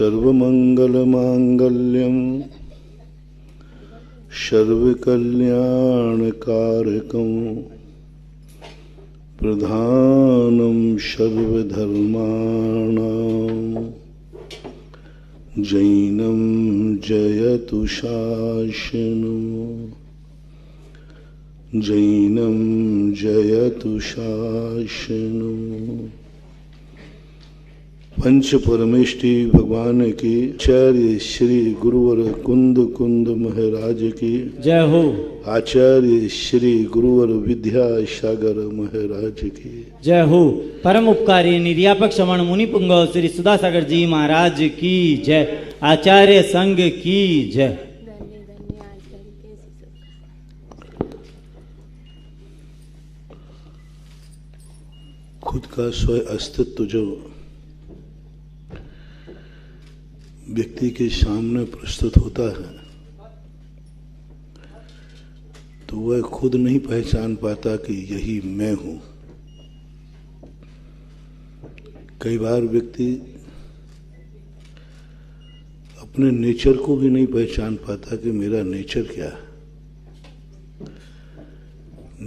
सर्वमंगलमांगल्यं सर्वकल्याणकारकं प्रधानं सर्वधर्माणां जैनं जयतु शासनं जैनं जयतु शासनं। पंच परमेष्टि भगवान की आचार्य श्री गुरुवर कुंद कुंद महाराज की जय हो। आचार्य श्री गुरुवर विद्यासागर महाराज की जय हो। परम उपकारी निर्यापक श्रवण मुनि पुंगव श्री सुधासागर जी महाराज की जय। आचार्य संघ की जय। खुद का स्व अस्तित्व जो व्यक्ति के सामने प्रस्तुत होता है तो वह खुद नहीं पहचान पाता कि यही मैं हूं। कई बार व्यक्ति अपने नेचर को भी नहीं पहचान पाता कि मेरा नेचर क्या है।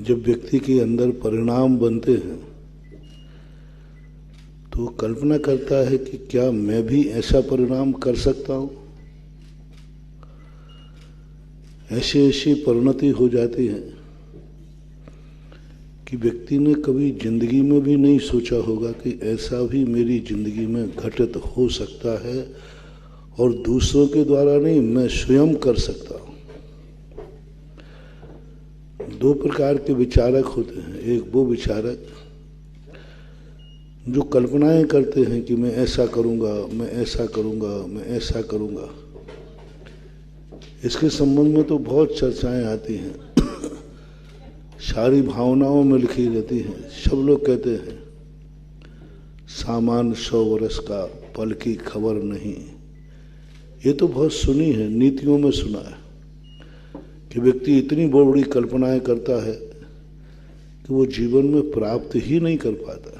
जब व्यक्ति के अंदर परिणाम बनते हैं तो कल्पना करता है कि क्या मैं भी ऐसा परिणाम कर सकता हूं। ऐसी ऐसी परिणति हो जाती है कि व्यक्ति ने कभी जिंदगी में भी नहीं सोचा होगा कि ऐसा भी मेरी जिंदगी में घटित हो सकता है और दूसरों के द्वारा नहीं, मैं स्वयं कर सकता हूं। दो प्रकार के विचारक होते हैं। एक वो विचारक जो कल्पनाएं करते हैं कि मैं ऐसा करूंगा, मैं ऐसा करूंगा, मैं ऐसा करूंगा। इसके संबंध में तो बहुत चर्चाएं आती हैं, सारी भावनाओं में लिखी रहती हैं। सब लोग कहते हैं सामान 100 वर्ष का पल की खबर नहीं। ये तो बहुत सुनी है, नीतियों में सुना है कि व्यक्ति इतनी बड़ी कल्पनाएं करता है कि वो जीवन में प्राप्त ही नहीं कर पाता।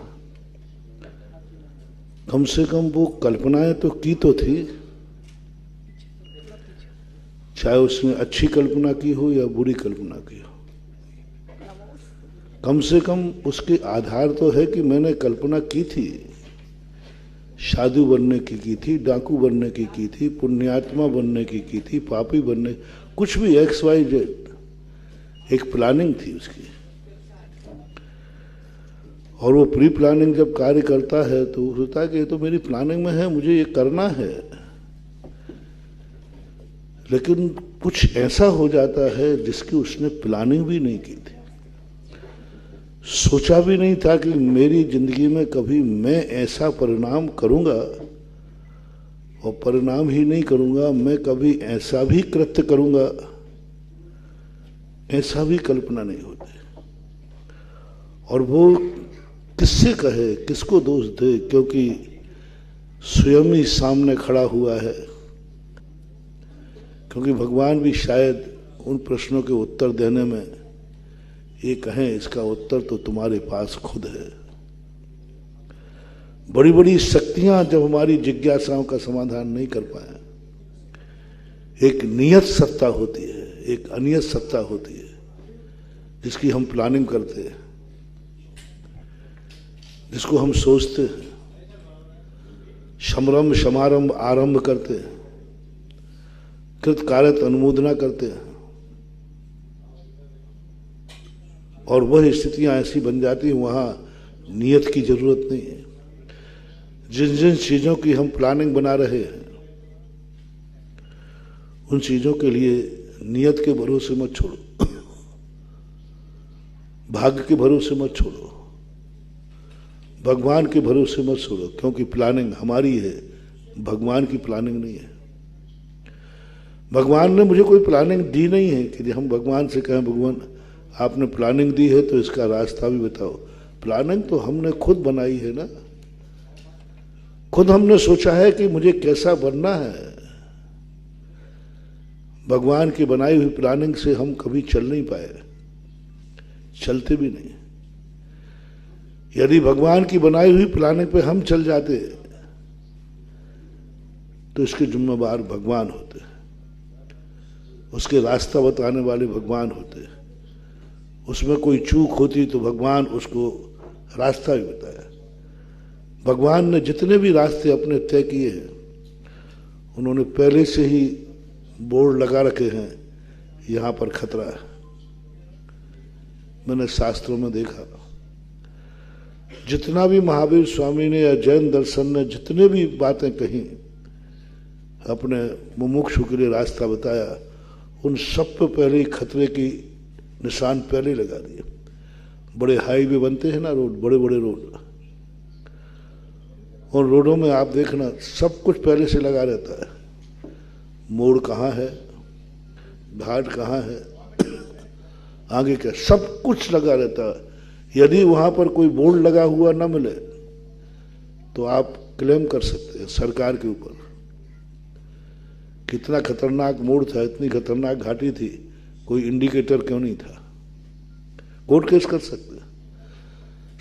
कम से कम वो कल्पनाएं तो की तो थी, चाहे उसने अच्छी कल्पना की हो या बुरी कल्पना की हो। कम से कम उसके आधार तो है कि मैंने कल्पना की थी। साधु बनने की थी, डाकू बनने की थी, पुण्यात्मा बनने की थी, पापी बनने, कुछ भी XYZ एक प्लानिंग थी उसकी। और वो प्री प्लानिंग जब कार्य करता है तो सोचता है कि ये तो मेरी प्लानिंग में है, मुझे ये करना है। लेकिन कुछ ऐसा हो जाता है जिसकी उसने प्लानिंग भी नहीं की थी। सोचा भी नहीं था कि मेरी जिंदगी में कभी मैं ऐसा परिणाम करूंगा, और परिणाम ही नहीं करूंगा, मैं कभी ऐसा भी कृत्य करूंगा, ऐसा भी कल्पना नहीं होती। और वो किससे कहे, किसको दोष दे, क्योंकि स्वयं ही सामने खड़ा हुआ है। क्योंकि भगवान भी शायद उन प्रश्नों के उत्तर देने में ये कहें, इसका उत्तर तो तुम्हारे पास खुद है। बड़ी बड़ी शक्तियां जब हमारी जिज्ञासाओं का समाधान नहीं कर पाए, एक नियत सत्ता होती है, एक अनियत सत्ता होती है जिसकी हम प्लानिंग करते हैं, जिसको हम सोचते हैं, समारंभ समारंभ आरंभ करते हैं, कृतकारत अनुमोदना करते हैं। और वह स्थितियां ऐसी बन जाती हैं वहां नियत की जरूरत नहीं है। जिन जिन चीजों की हम प्लानिंग बना रहे हैं उन चीजों के लिए नियत के भरोसे मत छोड़ो, भाग्य के भरोसे मत छोड़ो, भगवान के भरोसे मत छोड़ो। क्योंकि प्लानिंग हमारी है, भगवान की प्लानिंग नहीं है। भगवान ने मुझे कोई प्लानिंग दी नहीं है कि हम भगवान से कहें भगवान आपने प्लानिंग दी है तो इसका रास्ता भी बताओ। प्लानिंग तो हमने खुद बनाई है ना। खुद हमने सोचा है कि मुझे कैसा बनना है। भगवान की बनाई हुई प्लानिंग से हम कभी चल नहीं पाए, चलते भी नहीं। यदि भगवान की बनाई हुई प्लानिंग पे हम चल जाते तो इसके जिम्मेदार भगवान होते हैं, उसके रास्ता बताने वाले भगवान होते हैं। उसमें कोई चूक होती तो भगवान उसको रास्ता भी बताया। भगवान ने जितने भी रास्ते अपने तय किए हैं उन्होंने पहले से ही बोर्ड लगा रखे हैं, यहाँ पर खतरा है। मैंने शास्त्रों में देखा, जितना भी महावीर स्वामी ने या जैन दर्शन ने जितने भी बातें कही, अपने मुमुक्षु के लिए रास्ता बताया, उन सब पे पहले ही खतरे की निशान पहले ही लगा दिए। बड़े हाईवे बनते हैं ना, रोड, बड़े बड़े रोड, और रोडों में आप देखना सब कुछ पहले से लगा रहता है। मोड़ कहाँ है, घाट कहाँ है, आगे क्या, सब कुछ लगा रहता है। यदि वहां पर कोई बोर्ड लगा हुआ न मिले तो आप क्लेम कर सकते हैं सरकार के ऊपर। कितना खतरनाक मोड़ था, इतनी खतरनाक घाटी थी, कोई इंडिकेटर क्यों नहीं था? कोर्ट केस कर सकते हैं,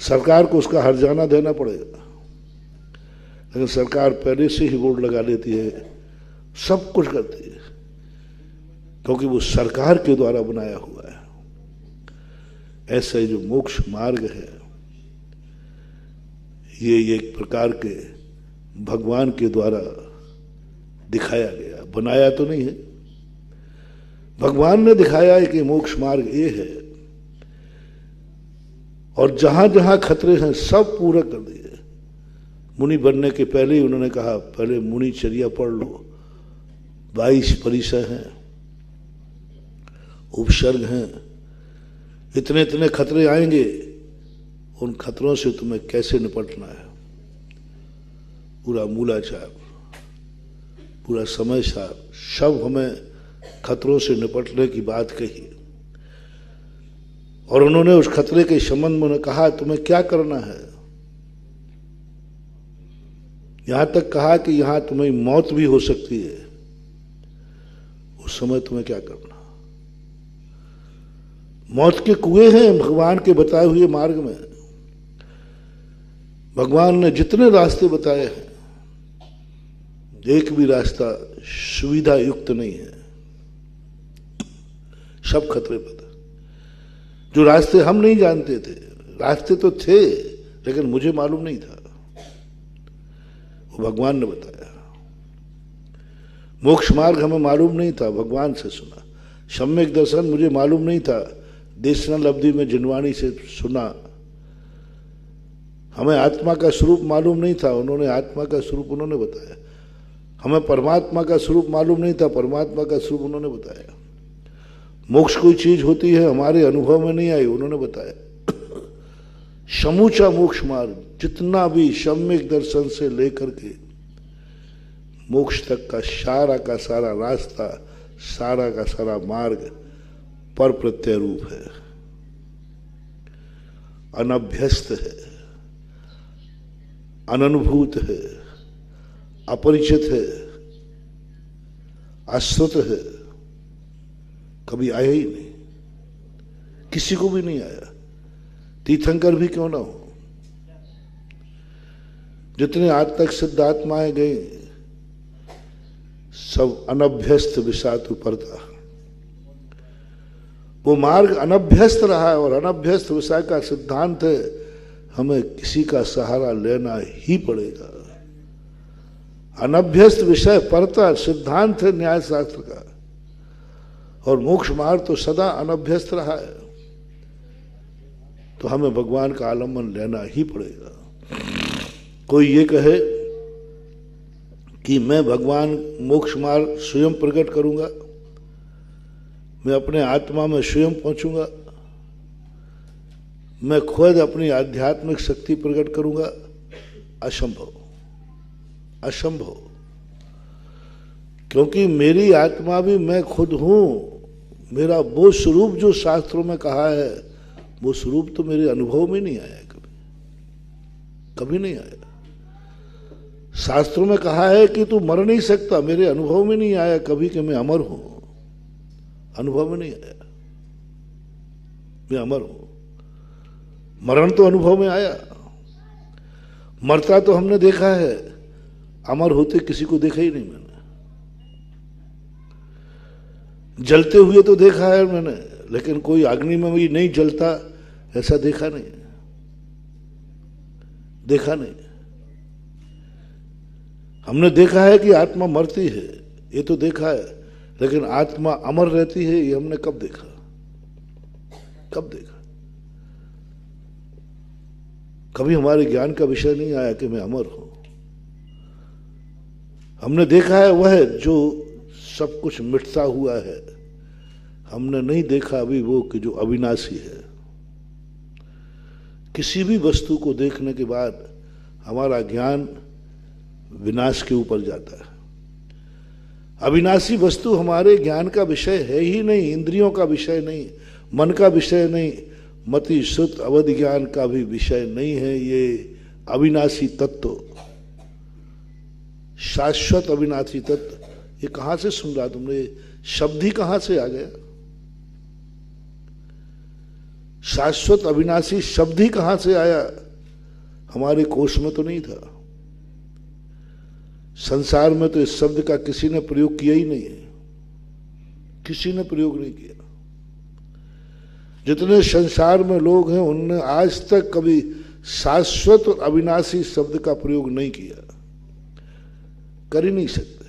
सरकार को उसका हर्जाना देना पड़ेगा। लेकिन सरकार पहले से ही बोर्ड लगा लेती है, सब कुछ करती है, क्योंकि वो सरकार के द्वारा बनाया हुआ है। ऐसा ही जो मोक्ष मार्ग है, ये एक प्रकार के भगवान के द्वारा दिखाया गया, बनाया तो नहीं है। भगवान ने दिखाया है कि मोक्ष मार्ग ये है, और जहां जहां खतरे हैं सब पूरा कर दिए। मुनि बनने के पहले ही उन्होंने कहा, पहले मुनिचर्या पढ़ लो, 22 परिचय हैं, उपसर्ग हैं, इतने इतने खतरे आएंगे, उन खतरों से तुम्हें कैसे निपटना है, पूरा मूलाचार, पूरा समय सार, सब हमें खतरों से निपटने की बात कही। और उन्होंने उस खतरे के संबंध में कहा तुम्हें क्या करना है, यहां तक कहा कि यहां तुम्हें मौत भी हो सकती है, उस समय तुम्हें क्या करना। मौत के कुएं हैं भगवान के बताए हुए मार्ग में। भगवान ने जितने रास्ते बताए हैं, एक भी रास्ता सुविधा युक्त नहीं है, सब खतरे पर था। जो रास्ते हम नहीं जानते थे, रास्ते तो थे लेकिन मुझे मालूम नहीं था, वो भगवान ने बताया। मोक्ष मार्ग हमें मालूम नहीं था, भगवान से सुना। सम्यक दर्शन मुझे मालूम नहीं था, देशनल अवधि में जिनवाणी से सुना। हमें आत्मा का स्वरूप मालूम नहीं था, उन्होंने आत्मा का स्वरूप उन्होंने बताया। हमें परमात्मा का स्वरूप मालूम नहीं था, परमात्मा का स्वरूप उन्होंने बताया। मोक्ष कोई चीज होती है हमारे अनुभव में नहीं आई, उन्होंने बताया। समूचा मोक्ष मार्ग, जितना भी सम्यक दर्शन से लेकर के मोक्ष तक का सारा रास्ता, सारा का सारा मार्ग पर प्रत्यय रूप है, अनभ्यस्त है, अननुभूत है, अपरिचित है, अश्रुत है, कभी आया ही नहीं, किसी को भी नहीं आया, तीर्थंकर भी क्यों ना हो। जितने आज तक सिद्धात्माएं गए सब अनभ्यस्त विषातु परता। वो मार्ग अनभ्यस्त रहा है, और अनभ्यस्त विषय का सिद्धांत है, हमें किसी का सहारा लेना ही पड़ेगा। अनभ्यस्त विषय परता सिद्धांत है न्याय शास्त्र का, और मोक्ष मार्ग तो सदा अनभ्यस्त रहा है, तो हमें भगवान का आलम्बन लेना ही पड़ेगा। कोई ये कहे कि मैं भगवान मोक्ष मार्ग स्वयं प्रकट करूंगा, मैं अपने आत्मा में स्वयं पहुंचूंगा, मैं खुद अपनी आध्यात्मिक शक्ति प्रकट करूंगा, असंभव, असंभव। क्योंकि मेरी आत्मा भी मैं खुद हूं, मेरा वो स्वरूप जो शास्त्रों में कहा है, वो स्वरूप तो मेरे अनुभव में नहीं आया, कभी कभी नहीं आया। शास्त्रों में कहा है कि तू मर नहीं सकता, मेरे अनुभव में नहीं आया कभी कि मैं अमर हूं, अनुभव में नहीं आया, मैं अमर हूं। मरण तो अनुभव में आया, मरता तो हमने देखा है, अमर होते किसी को देखा ही नहीं मैंने। जलते हुए तो देखा है मैंने, लेकिन कोई अग्नि में भी नहीं जलता ऐसा देखा नहीं, देखा नहीं। हमने देखा है कि आत्मा मरती है, ये तो देखा है, लेकिन आत्मा अमर रहती है ये हमने कब देखा, कब देखा? कभी हमारे ज्ञान का विषय नहीं आया कि मैं अमर हूं। हमने देखा है वह जो सब कुछ मिटता हुआ है, हमने नहीं देखा अभी वो कि जो अविनाशी है। किसी भी वस्तु को देखने के बाद हमारा ज्ञान विनाश के ऊपर जाता है। अविनाशी वस्तु हमारे ज्ञान का विषय है ही नहीं, इंद्रियों का विषय नहीं, मन का विषय नहीं, मति शुद्ध अवधि ज्ञान का भी विषय नहीं है। ये अविनाशी तत्व, शाश्वत अविनाशी तत्व, ये कहां से सुन रहा तुमने? शब्द ही कहां से आ गया? शाश्वत अविनाशी शब्द ही कहां से आया? हमारे कोश में तो नहीं था। संसार में तो इस शब्द का किसी ने प्रयोग किया ही नहीं है, किसी ने प्रयोग नहीं किया। जितने संसार में लोग हैं उनने आज तक कभी शाश्वत और अविनाशी शब्द का प्रयोग नहीं किया, कर ही नहीं सकते,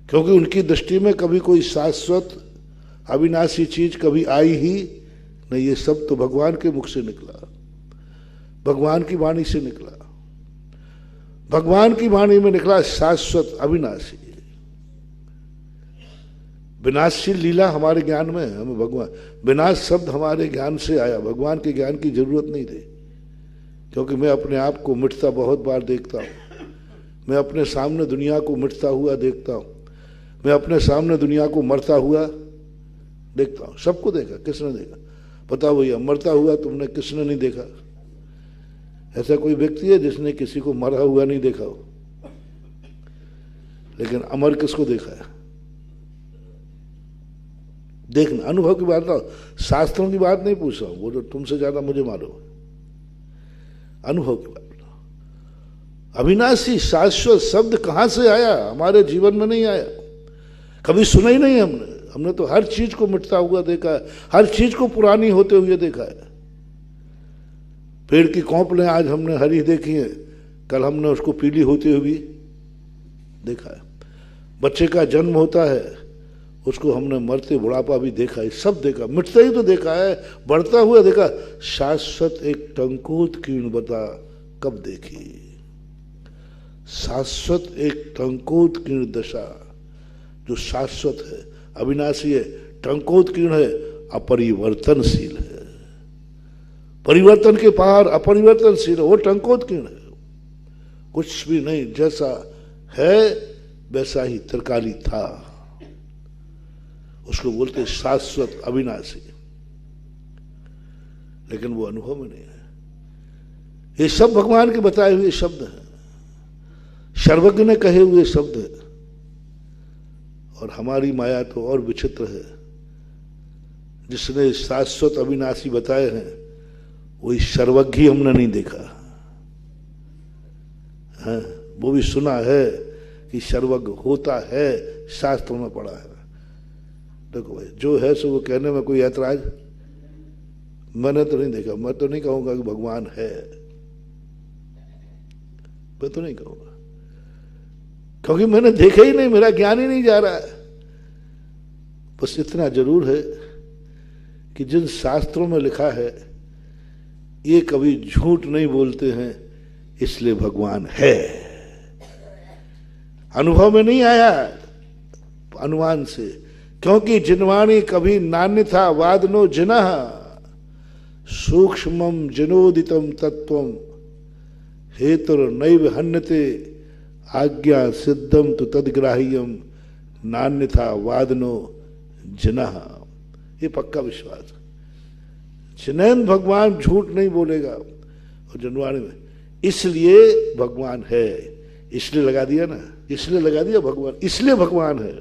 क्योंकि उनकी दृष्टि में कभी कोई शाश्वत अविनाशी चीज कभी आई ही नहीं। ये सब तो भगवान के मुख से निकला, भगवान की वाणी से निकला, भगवान की वाणी में निकला शाश्वत अविनाशी। विनाशशील लीला हमारे ज्ञान में है, हमें भगवान, विनाश शब्द हमारे ज्ञान से आया, भगवान के ज्ञान की जरूरत नहीं थी। क्योंकि मैं अपने आप को मिटता बहुत बार देखता हूं, मैं अपने सामने दुनिया को मिटता हुआ देखता हूं, मैं अपने सामने दुनिया को मरता हुआ देखता हूं। सबको देखा, किसने देखा? बताओ भैया, मरता हुआ तुमने किसने नहीं देखा? ऐसा कोई व्यक्ति है जिसने किसी को मरा हुआ नहीं देखा हो? लेकिन अमर किसको देखा है? देखना, अनुभव की बात ना, शास्त्रों की बात नहीं पूछ रहा हूं, वो जो तुमसे ज्यादा मुझे मालूम है, अनुभव की बात। अविनाशी शाश्वत शब्द कहां से आया? हमारे जीवन में नहीं आया, कभी सुना ही नहीं हमने। हमने तो हर चीज को मिटता हुआ देखा है, हर चीज को पुरानी होते हुए देखा है। पेड़ की कौपलें आज हमने हरी देखी है, कल हमने उसको पीली होते हुए भी देखा है। बच्चे का जन्म होता है, उसको हमने मरते बुढ़ापा भी देखा है, सब देखा, मिटता ही तो देखा है, बढ़ता हुआ देखा। शाश्वत एक टंकोत किरण बता कब देखी? शाश्वत एक टंकोत किरण दशा, जो शाश्वत है, अविनाशी है, टंकोत किरण है, अपरिवर्तनशील है, परिवर्तन के पार अपरिवर्तनशील है, वो टंकोत किरण है। कुछ भी नहीं, जैसा है वैसा ही त्रिकाली था, उसको बोलते शाश्वत अविनाशी। लेकिन वो अनुभव में नहीं है। ये सब भगवान के बताए हुए शब्द हैं, सर्वज्ञ ने कहे हुए शब्द है। और हमारी माया तो और विचित्र है, जिसने शाश्वत अविनाशी बताए हैं वही सर्वज्ञ हमने नहीं देखा है। वो भी सुना है कि सर्वज्ञ होता है, शास्त्रों में पढ़ा है। देखो भाई, जो है सो वो कहने में कोई ऐतराज मैंने तो नहीं देखा। मैं तो नहीं कहूंगा कि भगवान है, मैं तो नहीं कहूंगा, क्योंकि मैंने देखा ही नहीं, मेरा ज्ञान ही नहीं जा रहा है। बस इतना जरूर है कि जिन शास्त्रों में लिखा है ये कभी झूठ नहीं बोलते हैं, इसलिए भगवान है। अनुभव में नहीं आया, अनुमान से, क्योंकि जिनवाणी कभी नान्य था वादनो जिनः सूक्ष्मम जिनोदितम तत्वम हेतुर नैव हन्यते आज्ञा सिद्धम तो तदग्राह्यम नान्य था वादनो जिनः। ये पक्का विश्वास है। जिनैन भगवान झूठ नहीं बोलेगा। और जनवाणी में इसलिए भगवान है, इसलिए लगा दिया ना, इसलिए लगा दिया भगवान, इसलिए भगवान है।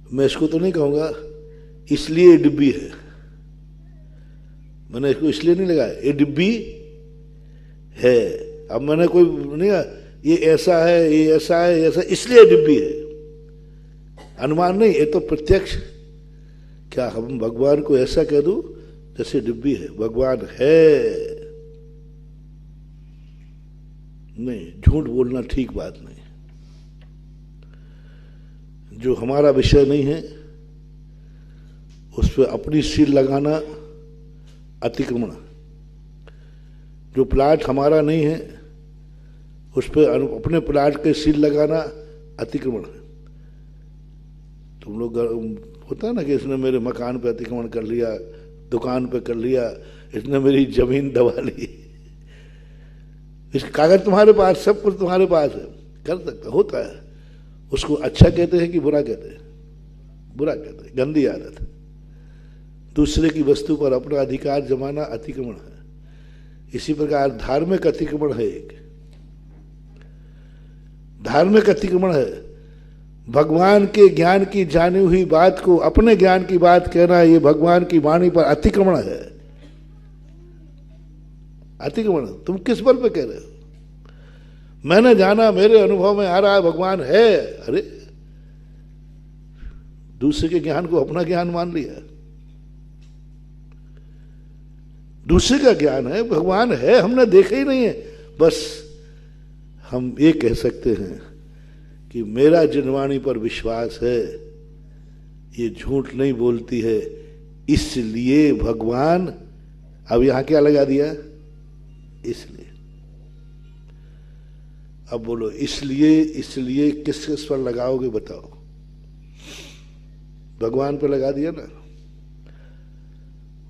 मैं इसको तो नहीं कहूंगा इसलिए ये डिब्बी है, मैंने इसको इसलिए नहीं लगाया, ये डिब्बी है। अब मैंने कोई नहीं कहा ये ऐसा है, ये ऐसा है, ऐसा, इसलिए डिब्बी है। अनुमान नहीं, ये तो प्रत्यक्ष। क्या हम भगवान को ऐसा कह दूं जैसे डिब्बी है, भगवान है? नहीं, झूठ बोलना ठीक बात नहीं। जो हमारा विषय नहीं है उस पर अपनी सील लगाना अतिक्रमण। जो प्लाट हमारा नहीं है उस पर अपने प्लाट के सील लगाना अतिक्रमण है। तुम लोग होता है ना कि इसने मेरे मकान पे अतिक्रमण कर लिया, दुकान पे कर लिया, इसने मेरी जमीन दबा ली, इसके कागज तुम्हारे पास, सब कुछ तुम्हारे पास है, कर सकता, होता है। उसको अच्छा कहते हैं कि बुरा कहते हैं? बुरा कहते हैं, गंदी आदत। दूसरे की वस्तु पर अपना अधिकार जमाना अतिक्रमण है। इसी प्रकार धार्मिक अतिक्रमण है, एक धार्मिक अतिक्रमण है। भगवान के ज्ञान की जानी हुई बात को अपने ज्ञान की बात कहना, ये भगवान की वाणी पर अतिक्रमण है। अतिक्रमण। तुम किस बल पे कह रहे हो? मैंने जाना, मेरे अनुभव में आ रहा है भगवान है। अरे दूसरे के ज्ञान को अपना ज्ञान मान लिया। दूसरे का ज्ञान है, भगवान है, हमने देखा ही नहीं है। बस हम ये कह सकते हैं कि मेरा जिनवाणी पर विश्वास है, ये झूठ नहीं बोलती है, इसलिए भगवान। अब यहां क्या लगा दिया? इसलिए। अब बोलो इसलिए, इसलिए किस किस पर लगाओगे बताओ? भगवान पर लगा दिया ना।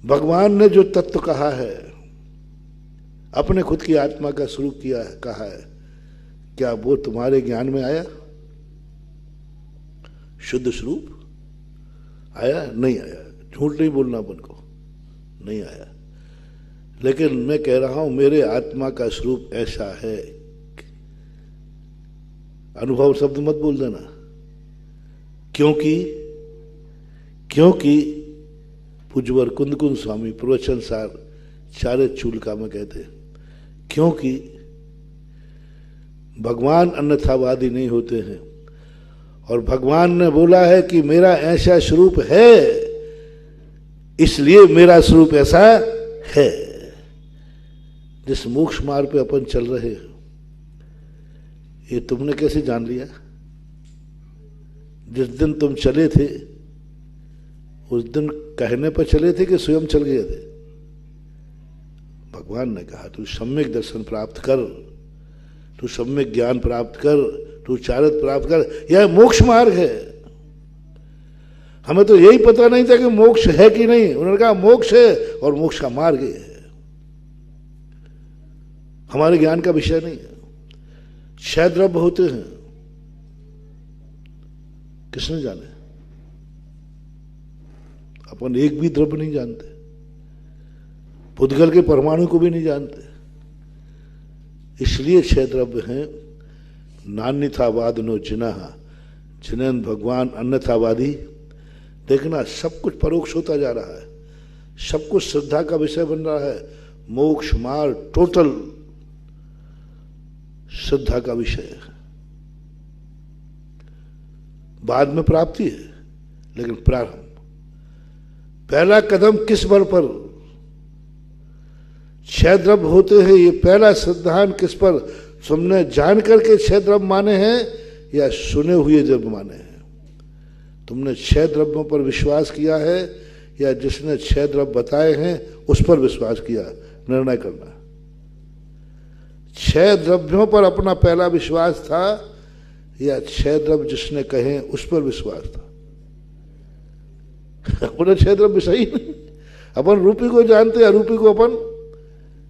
भगवान ने जो तत्व कहा है, अपने खुद की आत्मा का स्वरूप किया है, कहा है, क्या वो तुम्हारे ज्ञान में आया? शुद्ध स्वरूप आया? नहीं आया। झूठ नहीं बोलना अपन को, नहीं आया। लेकिन मैं कह रहा हूं मेरे आत्मा का स्वरूप ऐसा है। अनुभव शब्द मत बोल देना। क्योंकि पूज्यवर कुंद स्वामी प्रवचन सार चारे चूलका में कहते, क्योंकि भगवान अन्यथावादी नहीं होते हैं और भगवान ने बोला है कि मेरा ऐसा स्वरूप है, इसलिए मेरा स्वरूप ऐसा है। जिस मोक्ष मार्ग पे अपन चल रहे हैं, ये तुमने कैसे जान लिया? जिस दिन तुम चले थे उस दिन कहने पर चले थे कि स्वयं चल गए थे? भगवान ने कहा तू सम्यक दर्शन प्राप्त कर, तू सम्यक ज्ञान प्राप्त कर, तू चारित्र प्राप्त कर, यह मोक्ष मार्ग है। हमें तो यही पता नहीं था कि मोक्ष है कि नहीं। उन्होंने कहा मोक्ष है और मोक्ष का मार्ग ये है। हमारे ज्ञान का विषय नहीं है। 6 द्रव्य होते हैं, किसने जाने? अपन एक भी द्रव्य नहीं जानते, पुद्गल के परमाणु को भी नहीं जानते। इसलिए 6 द्रव्य हैं। नान्यथावाद नो जिनः, जिनन भगवान अन्यथावादी। देखना सब कुछ परोक्ष होता जा रहा है, सब कुछ श्रद्धा का विषय बन रहा है। मोक्ष मार्ग टोटल श्रद्धा का विषय है। बाद में प्राप्ति है, लेकिन प्रारंभ, पहला कदम किस बल पर? 6 द्रव्य होते हैं, ये पहला सिद्धांत किस पर? तुमने जान करके 6 द्रव्य माने हैं या सुने हुए द्रव्य माने हैं? तुमने 6 द्रव्यों पर विश्वास किया है या जिसने 6 द्रव्य बताए हैं उस पर विश्वास किया? निर्णय करना। 6 द्रव्यों पर अपना पहला विश्वास था या 6 द्रव्य जिसने कहे उस पर विश्वास था? अपने 6 द्रव्य सही नहीं। अपन रूपी को जानते, अरूपी को अपन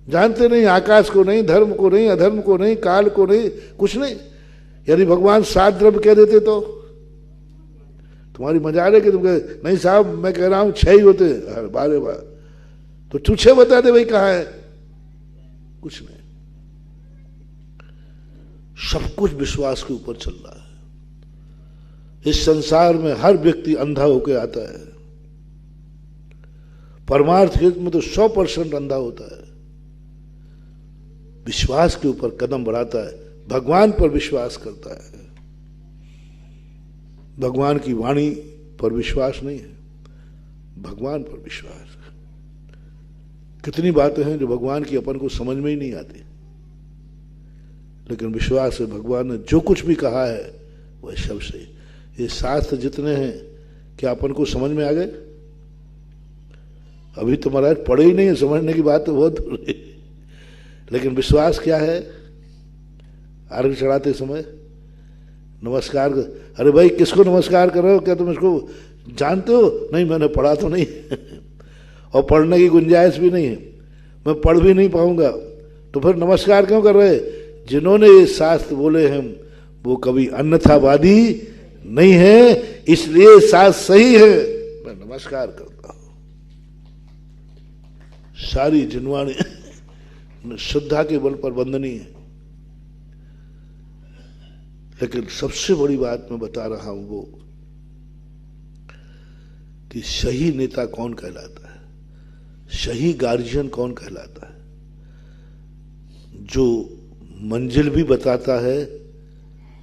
जानते नहीं। आकाश को नहीं, धर्म को नहीं, अधर्म को नहीं, काल को नहीं, कुछ नहीं। यदि भगवान 7 द्रव्य कह देते तो तुम्हारी मजाल है कि तुम कहे नहीं साहब मैं कह रहा हूं 6 ही होते। बारे बार तो तू 6 बता दे भाई, कहां है? कुछ नहीं। सब कुछ विश्वास के ऊपर चल रहा है। इस संसार में हर व्यक्ति अंधा होकर आता है। परमार्थ हित में तो 100% अंधा होता है। विश्वास के ऊपर कदम बढ़ाता है, भगवान पर विश्वास करता है। भगवान की वाणी पर विश्वास नहीं है, भगवान पर विश्वास है। कितनी बातें हैं जो भगवान की अपन को समझ में ही नहीं आती, लेकिन विश्वास है भगवान ने जो कुछ भी कहा है वह सब सही। ये शास्त्र जितने हैं क्या अपन को समझ में आ गए? अभी तो महाराज पढ़े ही नहीं है, समझने की बात तो बहुत दूर है। लेकिन विश्वास क्या है? अर्घ चढ़ाते समय नमस्कार अरे भाई किसको नमस्कार कर रहे हो? क्या तुम इसको जानते हो? नहीं, मैंने पढ़ा तो नहीं और पढ़ने की गुंजाइश भी नहीं है, मैं पढ़ भी नहीं पाऊंगा, तो फिर नमस्कार क्यों कर रहे? जिन्होंने ये शास्त्र बोले हैं वो कभी अन्यथावादी नहीं है, इसलिए शास्त्र सही है, मैं नमस्कार करता हूं। सारी जिनवाणी श्रद्धा के बल पर वंदनीय है। लेकिन सबसे बड़ी बात मैं बता रहा हूं वो कि सही नेता कौन कहलाता है, सही गार्जियन कौन कहलाता है? जो मंजिल भी बताता है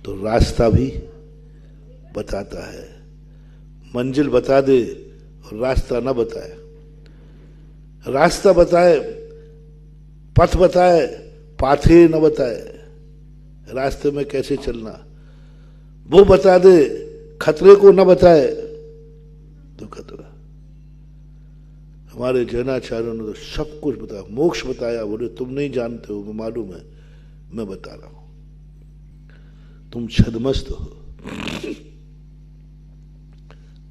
तो रास्ता भी बताता है। मंजिल बता दे और रास्ता ना बताए, रास्ता बताए, पथ बताए, पाथे न बताए, रास्ते में कैसे चलना वो बता दे, खतरे को न बताए तो खतरा। हमारे जैनाचार्यों ने तो सब कुछ बताया, मोक्ष बताया। बोले तुम नहीं जानते हो, मैं मालूम है, मैं बता रहा हूं, तुम छद्मस्त हो।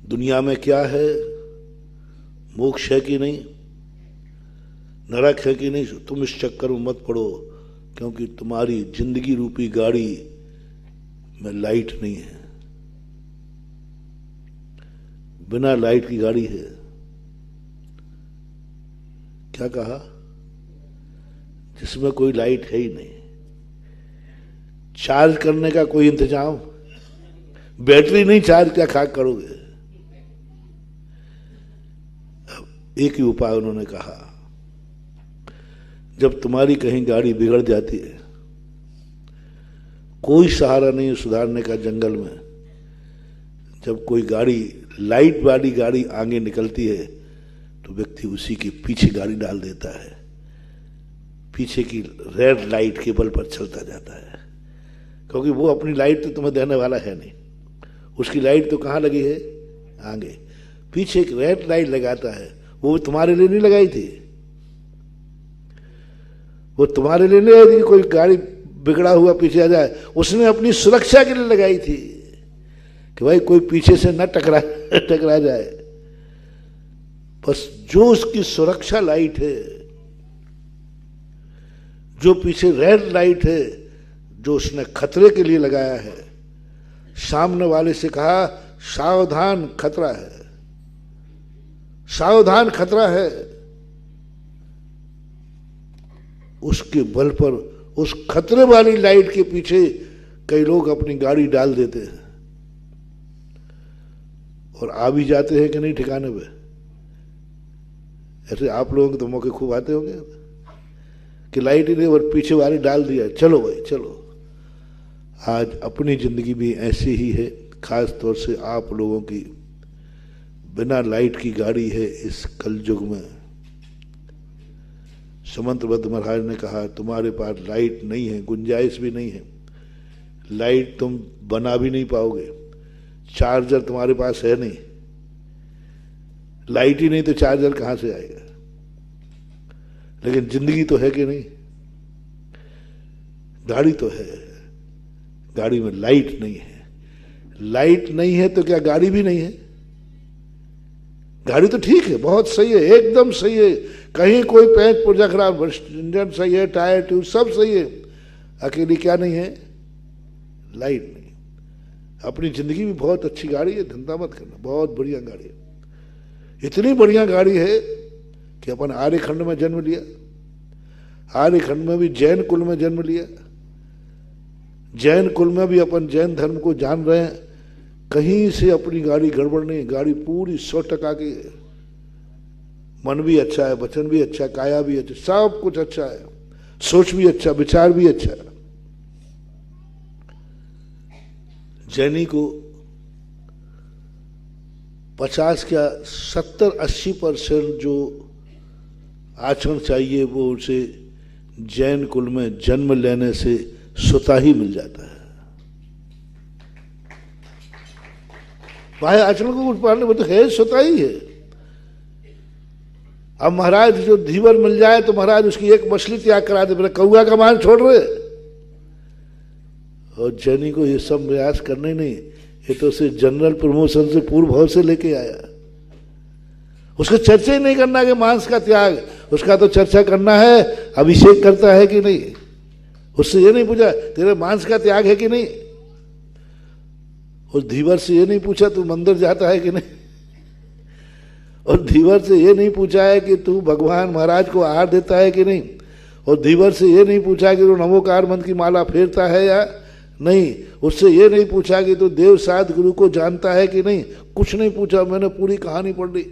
दुनिया में क्या है, मोक्ष है कि नहीं, नरक है कि नहीं, तुम इस चक्कर में मत पड़ो, क्योंकि तुम्हारी जिंदगी रूपी गाड़ी में लाइट नहीं है, बिना लाइट की गाड़ी है। क्या कहा? जिसमें कोई लाइट है ही नहीं, चार्ज करने का कोई इंतजाम, बैटरी नहीं चार्ज क्या खा करोगे? एक ही उपाय उन्होंने कहा, जब तुम्हारी कहीं गाड़ी बिगड़ जाती है, कोई सहारा नहीं है सुधारने का जंगल में, जब कोई गाड़ी लाइट वाली गाड़ी आगे निकलती है तो व्यक्ति उसी के पीछे गाड़ी डाल देता है, पीछे की रेड लाइट के बल पर चलता जाता है, क्योंकि वो अपनी लाइट तो तुम्हें देने वाला है नहीं, उसकी लाइट तो कहाँ लगी है? आगे। पीछे एक रेड लाइट लगाता है, वो तुम्हारे लिए नहीं लगाई थी, वो तुम्हारे लिए नहीं लगाई थी कोई गाड़ी बिगड़ा हुआ पीछे आ जाए, उसने अपनी सुरक्षा के लिए लगाई थी कि भाई कोई पीछे से न टकरा जाए। बस जो उसकी सुरक्षा लाइट है, जो पीछे रेड लाइट है, जो उसने खतरे के लिए लगाया है, सामने वाले से कहा सावधान खतरा है, सावधान खतरा है, उसके बल पर उस खतरे वाली लाइट के पीछे कई लोग अपनी गाड़ी डाल देते हैं और आ भी जाते हैं कि नहीं ठिकाने पे। ऐसे आप लोगों के तो मौके खूब आते होंगे कि लाइट ही नहीं और पीछे वाली डाल दिया, चलो भाई चलो। आज अपनी जिंदगी भी ऐसी ही है, खास तौर से आप लोगों की बिना लाइट की गाड़ी है इस कलयुग में। सुमंत्रबद्ध महाराज ने कहा तुम्हारे पास लाइट नहीं है, गुंजाइश भी नहीं है, लाइट तुम बना भी नहीं पाओगे, चार्जर तुम्हारे पास है नहीं, लाइट ही नहीं तो चार्जर कहां से आएगा? लेकिन जिंदगी तो है कि नहीं, गाड़ी तो है, गाड़ी में लाइट नहीं है, लाइट नहीं है तो क्या गाड़ी भी नहीं है? गाड़ी तो ठीक है, बहुत सही है, एकदम सही है, कहीं कोई पैंच पुर्जा खराब, इंजन सही है, टायर ट्यूब सब सही है, अकेली क्या नहीं है? लाइट नहीं। अपनी जिंदगी भी बहुत अच्छी गाड़ी है, धंधा मत करना, बहुत बढ़िया गाड़ी है, इतनी बढ़िया गाड़ी है कि अपन आर्यखंड में जन्म लिया, आर्यखंड में भी जैन कुल में जन्म लिया, जैन कुल में भी अपन जैन धर्म को जान रहे हैं, कहीं से अपनी गाड़ी गड़बड़ नहीं, गाड़ी पूरी 100% की है, मन भी अच्छा है, वचन भी अच्छा, काया भी अच्छा, सब कुछ अच्छा है, सोच भी अच्छा, विचार भी अच्छा है। जैनी को 50 क्या 70-80% जो आचरण चाहिए वो उसे जैन कुल में जन्म लेने से स्वतः ही मिल जाता है। बाह्य आचरण को कुछ पालने वो तो है, स्वतः ही है। अब महाराज जो धीवर मिल जाए तो महाराज उसकी एक मछली त्याग करा दे, कौआ का मान छोड़ रहे। और जैनी को ये सब प्रयास करने नहीं, ये तो उसे जनरल प्रमोशन से पूर्व भाव से लेके आया। उसको चर्चा ही नहीं करना कि मांस का त्याग, उसका तो चर्चा करना है अभिषेक करता है कि नहीं। उससे ये नहीं पूछा तेरे मांस का त्याग है कि नहीं, उस धीवर से ये नहीं पूछा तू मंदिर जाता है कि नहीं, और धीवर से ये नहीं पूछा है कि तू भगवान महाराज को आहार देता है कि नहीं, और धीवर से ये नहीं पूछा कि तू नमोकार मंत्र की माला फेरता है या नहीं, उससे ये नहीं पूछा कि तू देव साध गुरु को जानता है कि नहीं, कुछ नहीं पूछा। मैंने पूरी कहानी पढ़ ली।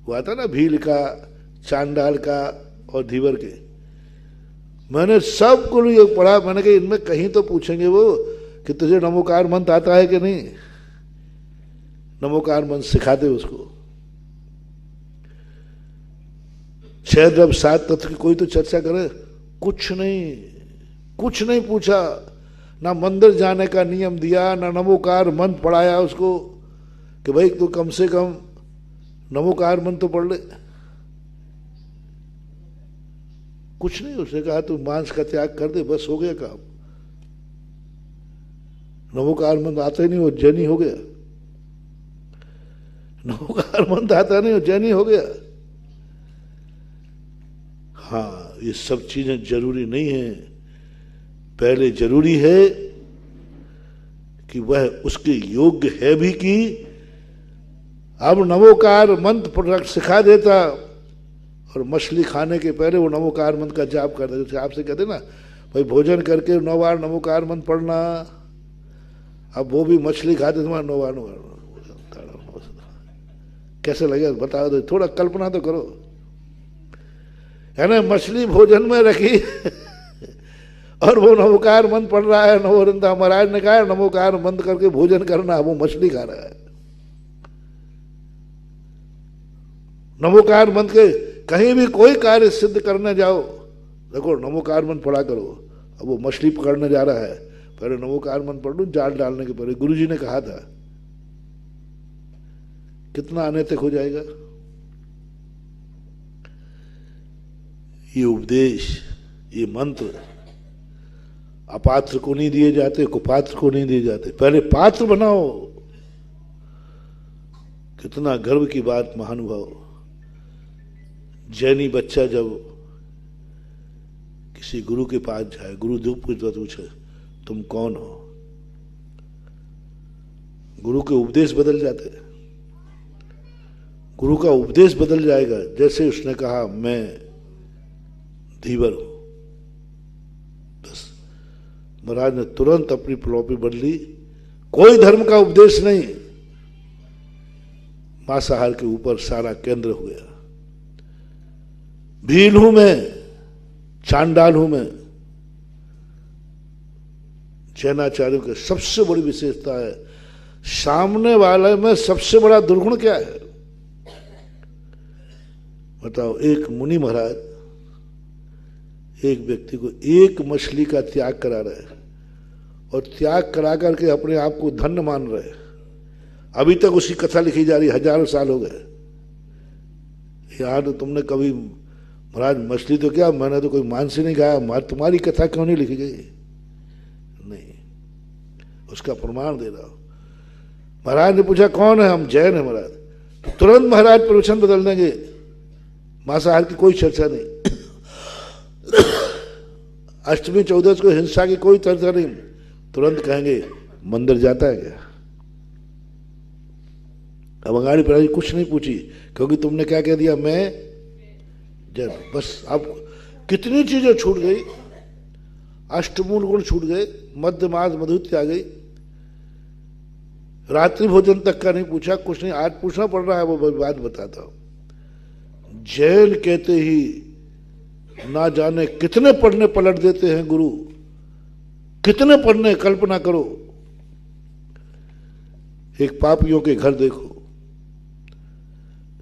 हुआ था ना भील का, चांडाल का और धीवर के, मैंने सब को ये पढ़ा। मैंने कहा इनमें कहीं तो पूछेंगे वो कि तुझे नमोकार मंत्र आता है कि नहीं, नमोकार मंत्र सिखाते उसको। 6 द्रव्य 7 तत्व की कोई तो चर्चा करे, कुछ नहीं पूछा। ना मंदिर जाने का नियम दिया, ना नमोकार मंत्र पढ़ाया उसको कि भाई तू कम से कम नमोकार मंत्र तो पढ़ ले। कुछ नहीं, उसने कहा तू मांस का त्याग कर दे, बस हो गया काम। नमोकार मंत्र आता ही नहीं, वो जैनी हो गया। नमोकार मंत्र आता नहीं, वो जैनी हो गया। हाँ, ये सब चीजें जरूरी नहीं है। पहले जरूरी है कि वह उसके योग्य है भी कि अब नमोकार मंत्र सिखा देता और मछली खाने के पहले वो नमोकार मंत्र का जाप कर देते। आपसे कहते ना भाई भोजन करके 9 बार नमोकार मंत्र पढ़ना, अब वो भी मछली खाते तुम्हारा 9 बार कैसे लगे बताओ तो, थोड़ा कल्पना तो करो। है ना, मछली भोजन में रखी और वो नमोकार मंत्र पढ़ रहा है। नवोरिंदा महाराज ने कहा नमोकार मंत्र करके भोजन करना, वो मछली खा रहा है। नमोकार मंत्र के कहीं भी कोई कार्य सिद्ध करने जाओ, देखो नमोकार मंत्र पढ़ा करो। अब वो मछली पकड़ने जा रहा है, पहले नमोकार मंत्र पढ़ लो, जाल डालने के पहले। गुरुजी ने कहा था, कितना अनैतिक हो जाएगा ये उपदेश, ये मंत्र। अपात्र को नहीं दिए जाते, कुपात्र को नहीं दिए जाते, पहले पात्र बनाओ। कितना गर्व की बात महानुभाव। जैनी बच्चा जब किसी गुरु के पास जाए, गुरु धूप पूछे तुम कौन हो, गुरु के उपदेश बदल जाते हैं। गुरु का उपदेश बदल जाएगा। जैसे उसने कहा मैं धीवर हूं, बस महाराज ने तुरंत अपनी प्रॉपर्टी बदली। कोई धर्म का उपदेश नहीं, मांसाहार के ऊपर सारा केंद्र हो गया। भील हूं मैं, चांडाल हूं मैं। जैनाचार्यों की सबसे बड़ी विशेषता है, सामने वाले में सबसे बड़ा दुर्गुण क्या है बताओ। एक मुनि महाराज एक व्यक्ति को एक मछली का त्याग करा रहे और त्याग करा करके अपने आप को धन्य मान रहे। अभी तक उसकी कथा लिखी जा रही, हजारों साल हो गए। यार तो तुमने कभी महाराज मछली तो क्या, मैंने तो कोई मांस ही नहीं खाया, तुम्हारी कथा क्यों नहीं लिखी गई? नहीं, उसका प्रमाण दे रहा हूं। महाराज ने पूछा कौन है? हम जैन है महाराज। तो तुरंत महाराज प्रवचन बदल देंगे, मांसाहार की कोई चर्चा नहीं, अष्टमी चौदस को हिंसा की कोई चर्चा नहीं। तुरंत कहेंगे मंदिर जाता है क्या? अब अंगाड़ी प्रभु कुछ नहीं पूछी, क्योंकि तुमने क्या कह दिया, मैं जैन। बस अब कितनी चीजें छूट गई, अष्टमूल गुण छूट गए, मध्य मास मधुत्य आ गई, रात्रि भोजन तक का नहीं पूछा, कुछ नहीं। आज पूछना पड़ रहा है, वो बात बताता हूं। जैन कहते ही ना जाने कितने पढ़ने पलट देते हैं गुरु, कितने पढ़ने, कल्पना करो। एक पापियों के घर देखो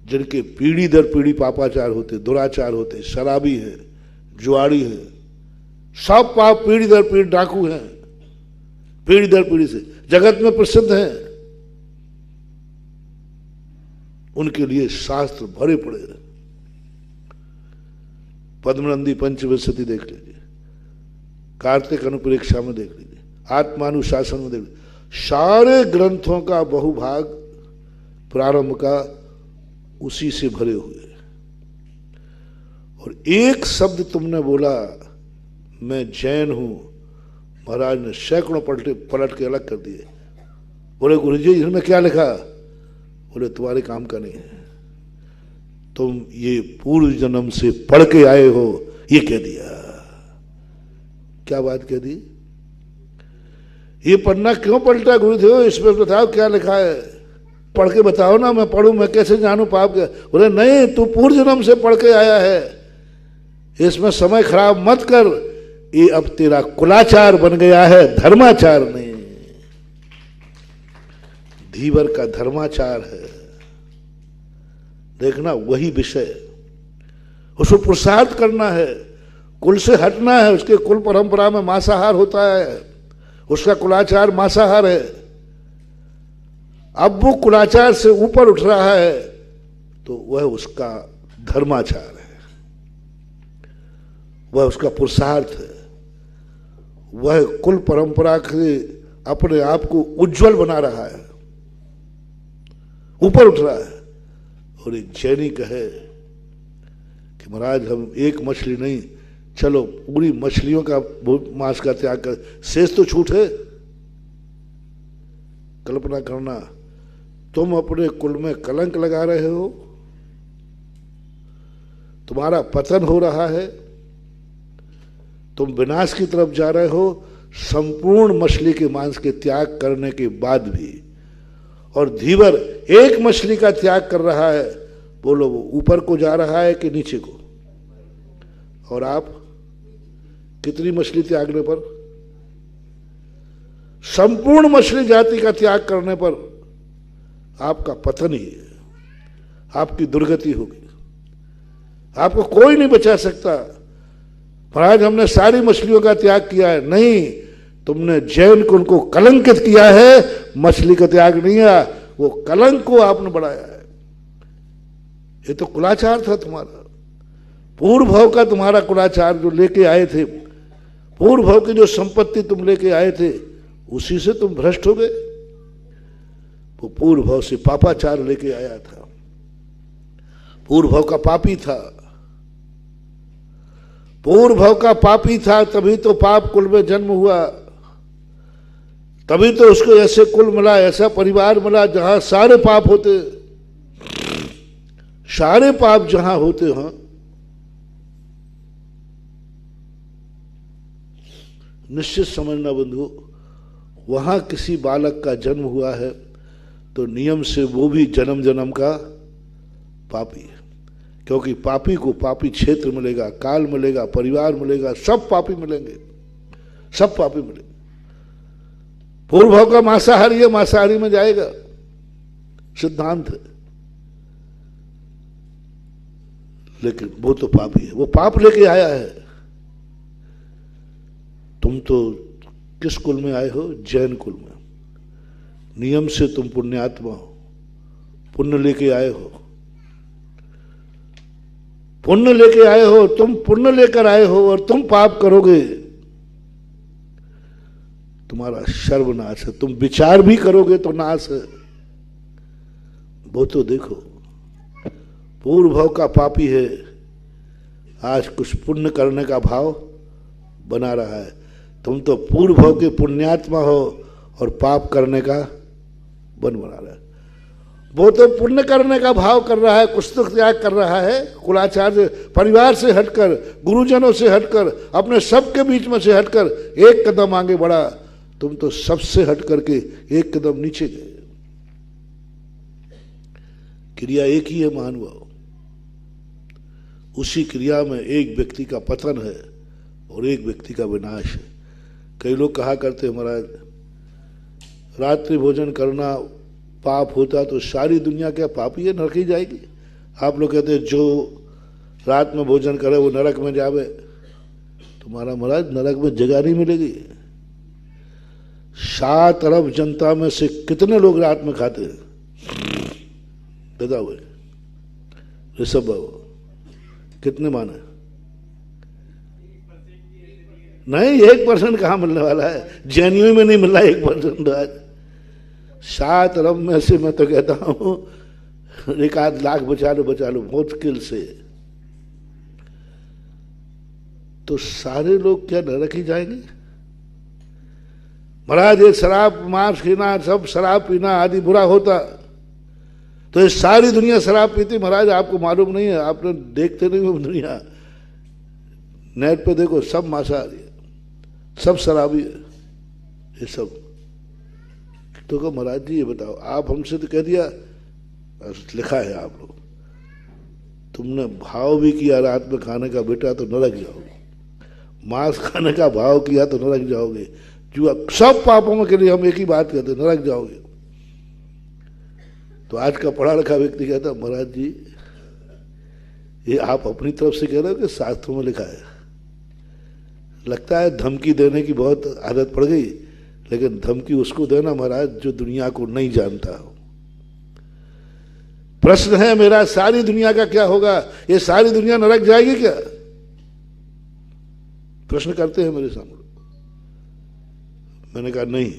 जिनके पीढ़ी दर पीढ़ी पापाचार होते, दुराचार होते, शराबी है, जुआड़ी है, सब पाप पीढ़ी दर पीढ़ी, डाकू हैं, पीढ़ी दर पीढ़ी से जगत में प्रसिद्ध हैं। उनके लिए शास्त्र भरे पड़े हैं। पद्मनंदी पंचविंशति देख लीजिए, कार्तिक अनुप्रेक्षा में देख लीजिए, आत्मानुशासन में देख लीजिए, सारे ग्रंथों का बहुभाग प्रारंभ का उसी से भरे हुए। और एक शब्द तुमने बोला मैं जैन हूं, महाराज ने सैकड़ों पलट के अलग कर दिए। बोले गुरुजी इसमें क्या लिखा? बोले तुम्हारे काम का नहीं है, तुम ये पूर्व जन्म से पढ़ के आए हो, ये कह दिया। क्या बात कह दी? ये पन्ना क्यों पलटा गुरुदेव? इसमें बताओ क्या लिखा है, पढ़ के बताओ ना, मैं पढ़ूं, मैं कैसे जानूं पाप क्या? बोले नहीं, तू पूर्व जन्म से पढ़ के आया है, इसमें समय खराब मत कर, ये अब तेरा कुलाचार बन गया है, धर्माचार नहीं। धीवर का धर्माचार है। देखना वही विषय, उसको पुरुषार्थ करना है, कुल से हटना है। उसके कुल परंपरा में मांसाहार होता है, उसका कुलाचार मांसाहार है। अब वो कुलाचार से ऊपर उठ रहा है तो वह उसका धर्माचार है, वह उसका पुरुषार्थ है, वह कुल परंपरा के अपने आप को उज्जवल बना रहा है, ऊपर उठ रहा है। और एक जैनी कहे कि महाराज हम एक मछली नहीं, चलो पूरी मछलियों का मांस का त्याग कर, शेष तो छूट है। कल्पना करना, तुम अपने कुल में कलंक लगा रहे हो, तुम्हारा पतन हो रहा है, तुम विनाश की तरफ जा रहे हो, संपूर्ण मछली के मांस के त्याग करने के बाद भी। और धीवर एक मछली का त्याग कर रहा है, बोलो वो ऊपर को जा रहा है कि नीचे को? और आप कितनी मछली त्यागने पर? संपूर्ण मछली जाति का त्याग करने पर आपका पतन ही है, आपकी दुर्गति होगी, आपको कोई नहीं बचा सकता। महाराज हमने सारी मछलियों का त्याग किया है, नहीं, तुमने जैन को उनको कलंकित किया है, मछली का त्याग नहीं है, वो कलंक को आपने बढ़ाया है। ये तो कुलाचार था तुम्हारा, पूर्व भाव का तुम्हारा कुलाचार जो लेके आए थे, पूर्व भाव की जो संपत्ति तुम लेके आए थे, उसी से तुम भ्रष्ट हो गए। वो पूर्व भाव से पापाचार लेके आया था, पूर्व भाव का पापी था, पूर्व भाव का पापी था, तभी तो पाप कुल में जन्म हुआ, तभी तो उसको ऐसे कुल मिला, ऐसा परिवार मिला जहां सारे पाप होते, सारे पाप जहां होते हैं। निश्चित समझना बंधु, वहां किसी बालक का जन्म हुआ है तो नियम से वो भी जन्म जन्म का पापी है, क्योंकि पापी को पापी क्षेत्र मिलेगा, काल मिलेगा, परिवार मिलेगा, सब पापी मिलेंगे, सब पापी मिलेंगे। पूर्व भाव का मांसाहारी है, मांसाहारी में जाएगा, सिद्धांत है, लेकिन वो तो पापी है, वो पाप लेके आया है। तुम तो किस कुल में आए हो? जैन कुल में। नियम से तुम पुण्यात्मा हो, पुण्य लेके आए हो, पुण्य लेके आए हो, तुम पुण्य लेकर आए हो और तुम पाप करोगे, तुम्हारा सर्वनाश है। तुम विचार भी करोगे तो नाश है। वो तो देखो, पूर्व भाव का पापी है, आज कुछ पुण्य करने का भाव बना रहा है। तुम तो पूर्व भाव के पुण्यात्मा हो और पाप करने का बन बना रहा है। वो तो पुण्य करने का भाव कर रहा है, कुछ तो त्याग कर रहा है, कुलाचार से, परिवार से हटकर, गुरुजनों से हटकर, अपने सबके बीच में से हटकर एक कदम आगे बढ़ा। तुम तो सबसे हट करके एक कदम नीचे गए। क्रिया एक ही है महानुभाव, उसी क्रिया में एक व्यक्ति का पतन है और एक व्यक्ति का विनाश है। कई लोग कहा करते हैं महाराज रात्रि भोजन करना पाप होता तो सारी दुनिया क्या पापी है, नरक ही जाएगी। आप लोग कहते हैं जो रात में भोजन करे वो नरक में जावे, तुम्हारा महाराज नरक में जगह नहीं मिलेगी। 7 अरब जनता में से कितने लोग रात में खाते हैं बताओ ऋषभ बाबू, कितने माने? नहीं, 1% कहाँ मिलने वाला है, जेएनयू में नहीं मिल रहा 1% आज। 7 अरब में से मैं तो कहता हूं 1 लाख बचा लो मुश्किल से। तो सारे लोग क्या नरक ही जाएंगे? महाराज ये शराब मांस खाना सब शराब पीना आदि बुरा होता तो ये सारी दुनिया शराब पीती। महाराज आपको मालूम नहीं है, आपने देखते नहीं हो दुनिया, नेट पे देखो सब मांसाहारी है, सब शराबी है, ये सब। तो कहो महाराज जी ये बताओ, आप हमसे तो कह दिया, लिखा है आप लोग, तुमने भाव भी किया रात में खाने का बेटा तो नरक जाओगे, मांस खाने का भाव किया तो नरक जाओगे, जुआ, सब पापों के लिए हम एक ही बात कहते हैं, नरक जाओगे। तो आज का पढ़ा लिखा व्यक्ति कहता महाराज जी ये आप अपनी तरफ से कह रहे हो कि शास्त्रों में लिखा है? लगता है धमकी देने की बहुत आदत पड़ गई, लेकिन धमकी उसको देना महाराज जो दुनिया को नहीं जानता हो। प्रश्न है मेरा, सारी दुनिया का क्या होगा? ये सारी दुनिया नरक जाएगी क्या? प्रश्न करते हैं मेरे सामने। मैंने कहा नहीं,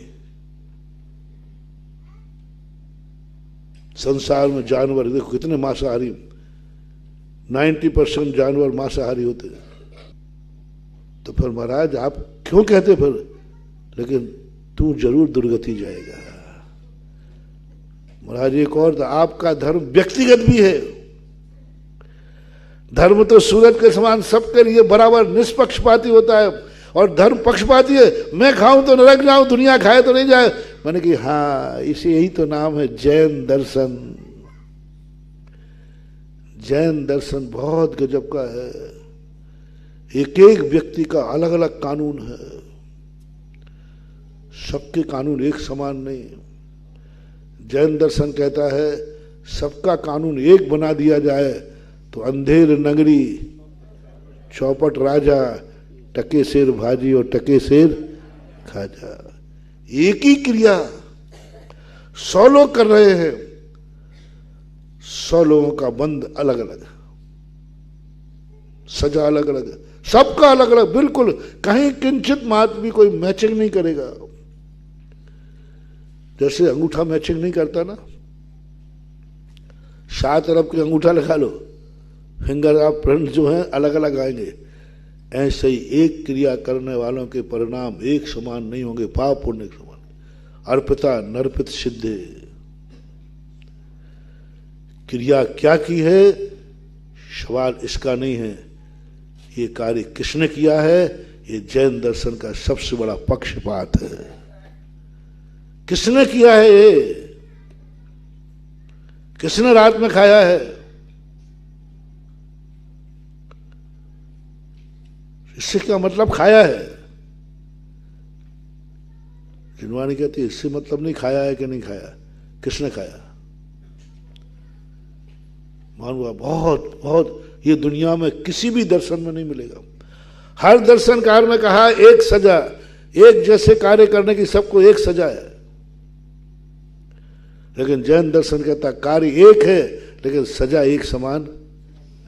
संसार में जानवर देखो कितने मांसाहारी, 90% जानवर मांसाहारी होते हैं। तो फिर महाराज आप क्यों कहते फिर, लेकिन तू जरूर दुर्गति जाएगा। महाराज एक और था, आपका धर्म व्यक्तिगत भी है। धर्म तो सूरज के समान सबके लिए बराबर निष्पक्षपाती होता है, और धर्म पक्षपाती है, मैं खाऊं तो नरक जाऊं, दुनिया खाए तो नहीं जाए। मैंने कहा हाँ, इसे यही तो नाम है जैन दर्शन। जैन दर्शन बहुत गजब का है, एक एक व्यक्ति का अलग अलग कानून है, सबके कानून एक समान नहीं। जैन दर्शन कहता है सबका कानून एक बना दिया जाए तो अंधेर नगरी, चौपट राजा, टके शेर भाजी और टके शेर खाजा। एक ही क्रिया 100 लोग कर रहे हैं, 100 लोगों का बंद अलग अलग, सजा अलग अलग, सबका अलग अलग, बिल्कुल कहीं किंचित मात्र भी कोई मैचिंग नहीं करेगा। जैसे अंगूठा मैचिंग नहीं करता ना, 7 अरब के अंगूठा लगा लो, फिंगर ऑफ प्रिंट जो है अलग अलग आएंगे। ऐसे ही एक क्रिया करने वालों के परिणाम एक समान नहीं होंगे, पाप पुण्य के समान। अर्पिता नर्पित सिद्धे, क्रिया क्या की है सवाल इसका नहीं है, ये कार्य किसने किया है, ये जैन दर्शन का सबसे बड़ा पक्षपात है। किसने किया है ये, किसने रात में खाया है? इससे क्या मतलब खाया है? जिनवाणी कहती है इससे मतलब नहीं खाया है कि नहीं खाया, किसने खाया। मानवा बहुत बहुत, ये दुनिया में किसी भी दर्शन में नहीं मिलेगा। हर दर्शनकार ने कहा एक सजा, एक जैसे कार्य करने की सबको एक सजा है, लेकिन जैन दर्शन कहता कार्य एक है लेकिन सजा एक समान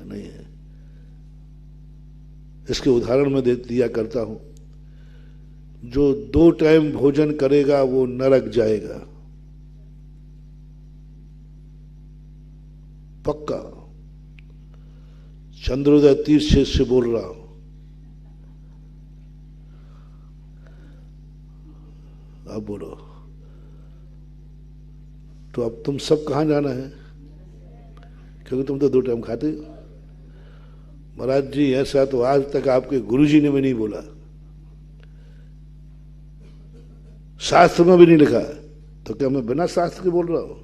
नहीं है। इसके उदाहरण में दिया करता हूं, जो 2 टाइम भोजन करेगा वो नरक जाएगा, पक्का। चंद्रोदय तीर्थ से बोल रहा हूं। अब बोलो, तो अब तुम सब कहां जाना है? क्योंकि तुम तो 2 टाइम खाते हो। महाराज जी ऐसा तो आज तक आपके गुरुजी ने भी नहीं बोला, शास्त्र में भी नहीं लिखा है, तो क्या मैं बिना शास्त्र के बोल रहा हूं?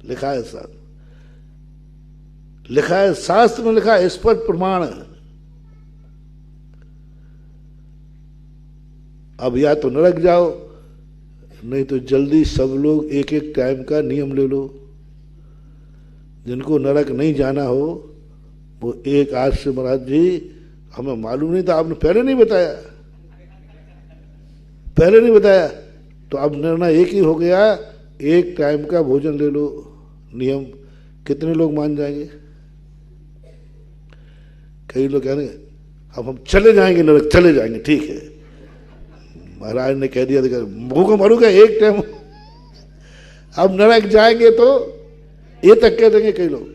लिखा है शास्त्र, लिखा है शास्त्र में, लिखा है, स्पष्ट प्रमाण है। अब या तो नरक जाओ नहीं तो जल्दी सब लोग एक एक टाइम का नियम ले लो। जिनको नरक नहीं जाना हो वो एक आज से, महाराज जी हमें मालूम नहीं था, आपने पहले नहीं बताया, पहले नहीं बताया, तो अब निर्णय एक ही हो गया, एक टाइम का भोजन ले लो नियम। कितने लोग मान जाएंगे? कई लोग कहेंगे अब हम चले जाएंगे नरक, चले जाएंगे, ठीक है। महाराज ने कह दिया भूखों मरूंगा एक टाइम, अब नरक जाएंगे तो ये तक कह देंगे कई लोग।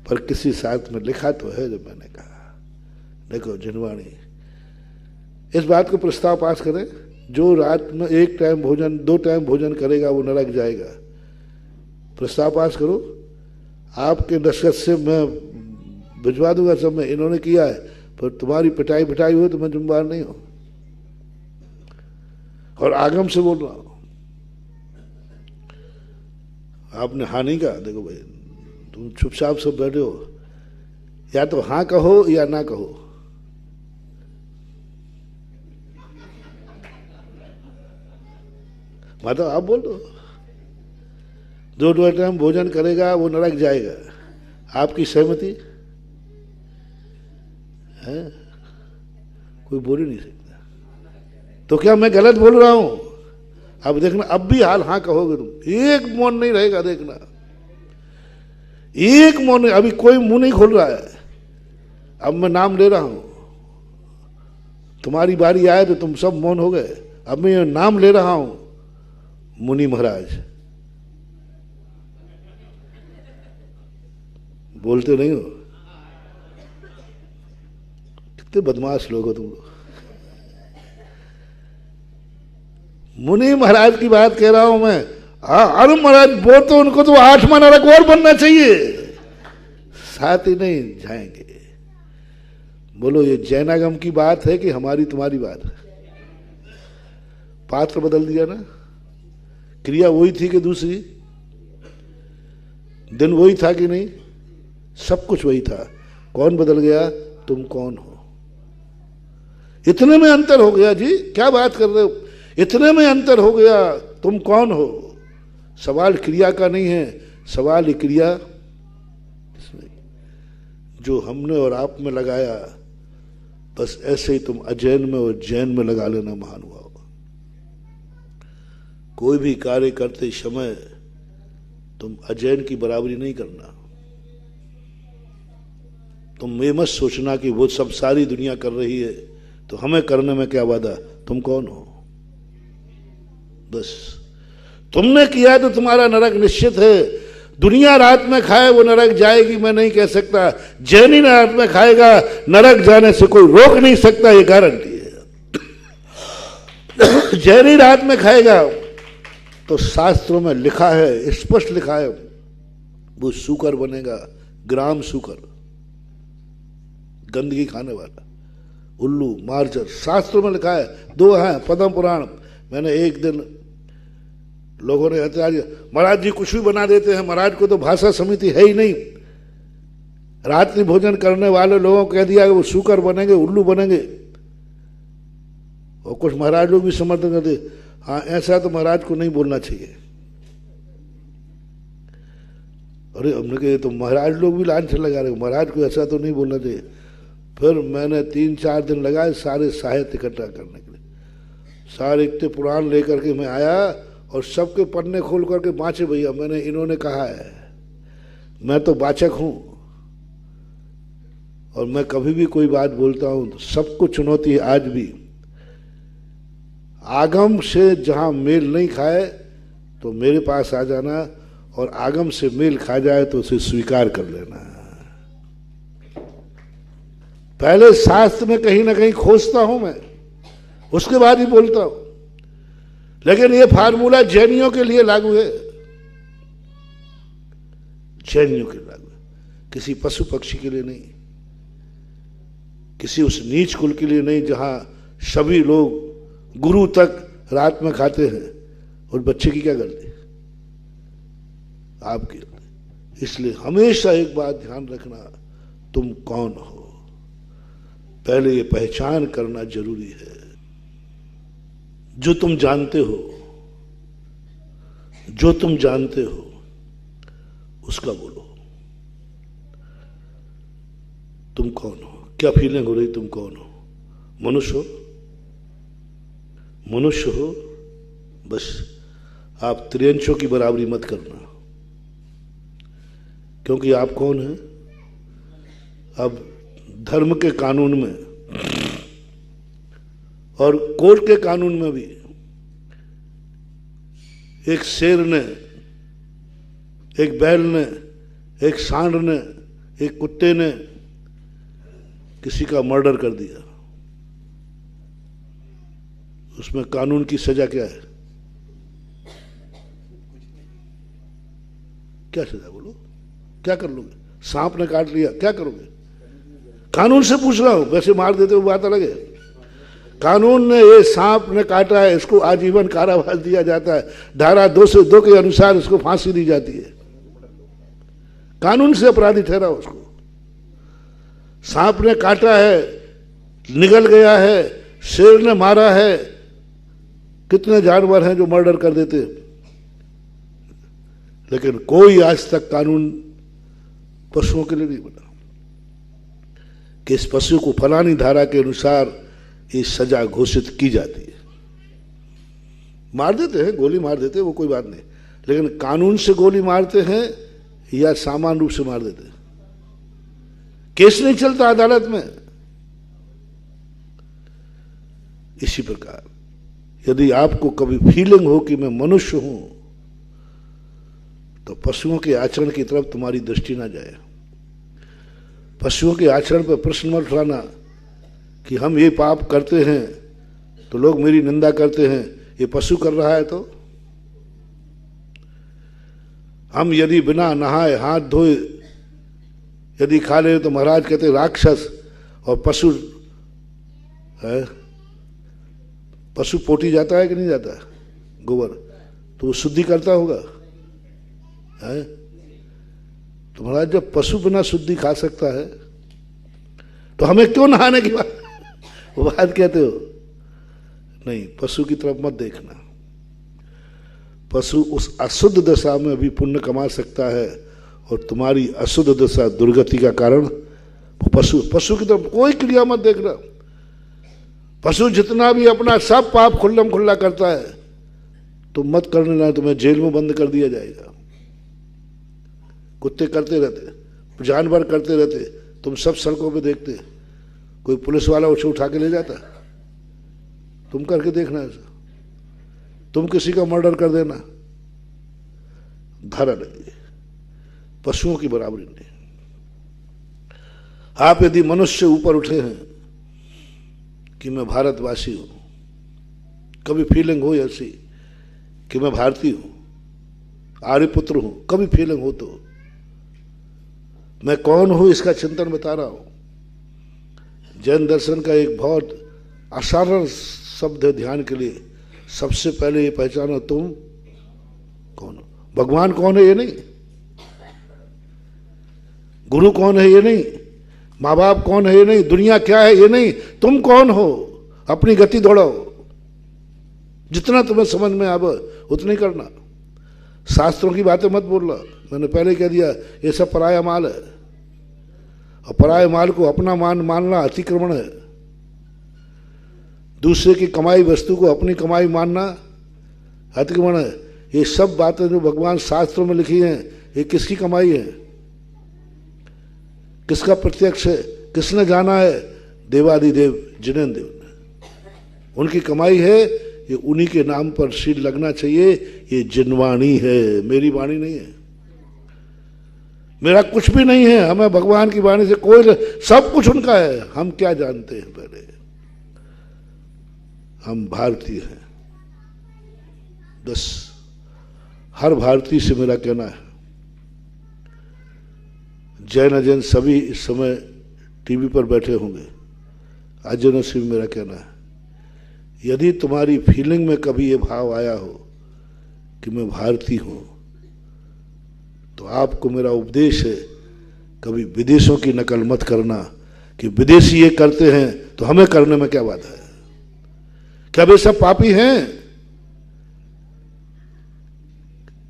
पर किसी शास्त्र में लिखा तो है, जो मैंने कहा देखो जिनवाणी, इस बात को प्रस्ताव पास करें, जो रात में एक टाइम भोजन, 2 टाइम भोजन करेगा वो नरक जाएगा। प्रस्ताव पास करो, आपके दस्तखत से मैं भिजवा दूंगा सब में, इन्होंने किया है, पर तुम्हारी पिटाई पिटाई हो तो मैं जुम्मेदार नहीं हूं। और आगम से बोल रहा हूं, आपने हाँ नहीं कहा, देखो भाई तुम चुपचाप सब बैठे हो, या तो हाँ कहो या ना कहो। मतलब आप बोल दो, 2 टाइम भोजन करेगा वो नरक जाएगा, आपकी सहमति है? कोई बोल ही नहीं सकता। तो क्या मैं गलत बोल रहा हूं? अब देखना, अब भी हाल हाँ कहोगे तुम, एक मौन नहीं रहेगा, देखना एक मौन नहीं, अभी कोई मुंह नहीं खोल रहा है। अब मैं नाम ले रहा हूं, तुम्हारी बारी आए तो तुम सब मौन हो गए। अब मैं नाम ले रहा हूं, मुनि महाराज, बोलते नहीं हो? कितने बदमाश लोग हो तुम लोग। मुनि महाराज की बात कह रहा हूं मैं। अरे महाराज बोल तो उनको तो 8वां नरक और बनना चाहिए, साथ ही नहीं जाएंगे। बोलो ये जैनागम की बात है कि हमारी तुम्हारी बात है? पात्र बदल दिया ना, क्रिया वही थी कि दूसरी, दिन वही था कि नहीं, सब कुछ वही था। कौन बदल गया? तुम कौन हो, इतने में अंतर हो गया। जी क्या बात कर रहे हो, इतने में अंतर हो गया, तुम कौन हो। सवाल क्रिया का नहीं है, सवाल क्रिया जो हमने और आप में लगाया, बस ऐसे ही तुम अजैन में और जैन में लगा लेना महानुभाव। कोई भी कार्य करते समय तुम अजैन की बराबरी नहीं करना। तुम ये मत सोचना कि वो सब सारी दुनिया कर रही है तो हमें करने में क्या वादा। तुम कौन हो? बस तुमने किया तो तुम्हारा नरक निश्चित है। दुनिया रात में खाए वो नरक जाएगी, मैं नहीं कह सकता। जैनी रात में खाएगा, नरक जाने से कोई रोक नहीं सकता, ये गारंटी है। जैनी रात में खाएगा तो शास्त्रों में लिखा है, स्पष्ट लिखा है, वो सूकर बनेगा, ग्राम सूकर, गंदगी खाने वाला, उल्लू, मार्जर, शास्त्रों में लिखा है। 2 हैं पद्म पुराण। मैंने एक दिन लोगों ने ऐतराज किया, महाराज जी कुछ भी बना देते हैं, महाराज को तो भाषा समिति है ही नहीं। रात्रि भोजन करने वाले लोगों को कह दिया कि वो सूकर बनेंगे, उल्लू बनेंगे। और कुछ महाराज लोग भी समर्थन करते, हाँ ऐसा तो महाराज को नहीं बोलना चाहिए। अरे हमने कहा तो महाराज लोग भी लांछन लगा रहे, महाराज को ऐसा तो नहीं बोलना चाहिए। फिर मैंने 3-4 दिन लगाए सारे साहित्य इकट्ठा करने के लिए। सारे इतने पुराण लेकर के मैं आया और सबके पन्ने खोल करके बाँचे, भैया मैंने, इन्होंने कहा है, मैं तो वाचक हूं और मैं कभी भी कोई बात बोलता हूं तो सबको चुनौती है। आज भी आगम से जहां मेल नहीं खाए तो मेरे पास आ जाना, और आगम से मेल खा जाए तो उसे स्वीकार कर लेना। पहले शास्त्र में कहीं ना कहीं खोजता हूं मैं, उसके बाद ही बोलता हूं। लेकिन ये फार्मूला जैनियों के लिए लागू है, जैनियों के लिए लागू है, किसी पशु पक्षी के लिए नहीं, किसी उस नीच कुल के लिए नहीं जहां सभी लोग गुरु तक रात में खाते हैं। और बच्चे की क्या गलती? आपकी गलती। इसलिए हमेशा एक बात ध्यान रखना, तुम कौन हो, पहले ये पहचान करना जरूरी है। जो तुम जानते हो, जो तुम जानते हो उसका बोलो। तुम कौन हो? क्या फीलिंग हो रही? तुम कौन हो? मनुष्य हो? मनुष्य हो? बस आप त्रियंशों की बराबरी मत करना, क्योंकि आप कौन हैं? अब धर्म के कानून में और कोर्ट के कानून में भी एक शेर ने, एक बैल ने, एक सांड ने, एक कुत्ते ने किसी का मर्डर कर दिया, उसमें कानून की सजा क्या है? क्या सजा? बोलो, क्या कर लोगे? सांप ने काट लिया, क्या करोगे? कानून से पूछ रहा हूं, वैसे मार देते हो बात अलग है। कानून ने, ये सांप ने काटा है, इसको आजीवन कारावास दिया जाता है, धारा 202 के अनुसार इसको फांसी दी जाती है। कानून से अपराधी ठहरा उसको। सांप ने काटा है, निगल गया है, शेर ने मारा है, कितने जानवर हैं जो मर्डर कर देते, लेकिन कोई आज तक कानून पशुओं के लिए नहीं बना कि इस पशु को फलानी धारा के अनुसार ये सजा घोषित की जाती है। मार देते हैं, गोली मार देते हैं, वो कोई बात नहीं, लेकिन कानून से गोली मारते हैं या सामान्य रूप से मार देते हैं? केस नहीं चलता अदालत में। इसी प्रकार यदि आपको कभी फीलिंग हो कि मैं मनुष्य हूं, तो पशुओं के आचरण की तरफ तुम्हारी दृष्टि ना जाए। पशुओं के आचरण पर प्रश्न मत उठाना कि हम ये पाप करते हैं तो लोग मेरी निंदा करते हैं, ये पशु कर रहा है तो? हम यदि बिना नहाए हाथ धोए यदि खा ले तो महाराज कहते राक्षस, और पशु है, पशु पोटी जाता है कि नहीं जाता है? गोबर तो वो शुद्धि करता होगा है? तो महाराज जब पशु बिना शुद्धि खा सकता है तो हमें क्यों नहाने की बात कहते हो? नहीं, पशु की तरफ मत देखना। पशु उस अशुद्ध दशा में भी पुण्य कमा सकता है, और तुम्हारी अशुद्ध दशा दुर्गति का कारण पशु की तरफ कोई क्रिया मत देखना। पशु जितना भी अपना सब पाप खुल्लम खुल्ला करता है, तुम मत करने ना, तुम्हें जेल में बंद कर दिया जाएगा। कुत्ते करते रहते, जानवर करते रहते, तुम सब सड़कों पे देखते, कोई पुलिस वाला उसे उठा के ले जाता? तुम करके देखना ऐसा। तुम किसी का मर्डर कर देना, धारा लगी, पशुओं की बराबरी नहीं। आप यदि मनुष्य ऊपर उठे हैं कि मैं भारतवासी हूं, कभी फीलिंग हो ऐसी कि मैं भारतीय हूं, आर्यपुत्र हूं, कभी फीलिंग हो तो मैं कौन हूं इसका चिंतन बता रहा हूं। जैन दर्शन का एक बहुत असाधारण शब्द है ध्यान के लिए, सबसे पहले ये पहचानो तुम कौन हो। भगवान कौन है ये नहीं, गुरु कौन है ये नहीं, माँ बाप कौन है ये नहीं, दुनिया क्या है ये नहीं, तुम कौन हो। अपनी गति दौड़ाओ, जितना तुम्हें समझ में आवे उतना ही करना। शास्त्रों की बातें मत बोलना, मैंने पहले कह दिया ये सब पराया माल है, और पराये माल को अपना मानना अतिक्रमण है। दूसरे की कमाई वस्तु को अपनी कमाई मानना अतिक्रमण है। ये सब बातें जो भगवान शास्त्रों में लिखी हैं, ये किसकी कमाई है, किसका प्रत्यक्ष है, किसने जाना है? देवादिदेव जिनेन्द्र देव ने, उनकी कमाई है। ये उन्हीं के नाम पर शील लगना चाहिए। ये जिनवाणी है, मेरी वाणी नहीं है, मेरा कुछ भी नहीं है। हमें भगवान की वाणी से कोई, सब कुछ उनका है। हम क्या जानते हैं? पहले हम भारतीय हैं, बस। हर भारतीय से मेरा कहना है, जैन अजैन सभी इस समय टीवी पर बैठे होंगे, अजैनों से भी मेरा कहना है, यदि तुम्हारी फीलिंग में कभी ये भाव आया हो कि मैं भारतीय हूं, तो आपको मेरा उपदेश है, कभी विदेशों की नकल मत करना कि विदेशी ये करते हैं तो हमें करने में क्या बात है। क्या वे सब पापी हैं?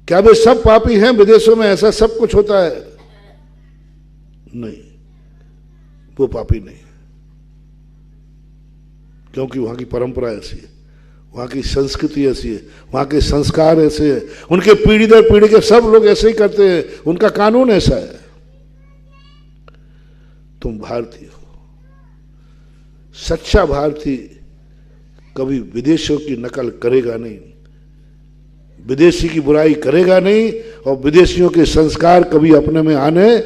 क्या वे सब पापी हैं? विदेशों में ऐसा सब कुछ होता है? नहीं, वो पापी नहीं, क्योंकि वहां की परंपरा ऐसी है, वहां की संस्कृति ऐसी है, वहां के संस्कार ऐसे हैं, उनके पीढ़ी दर पीढ़ी के सब लोग ऐसे ही करते हैं, उनका कानून ऐसा है। तुम भारतीय हो। सच्चा भारतीय कभी विदेशियों की नकल करेगा नहीं, विदेशी की बुराई करेगा नहीं, और विदेशियों के संस्कार कभी अपने में आने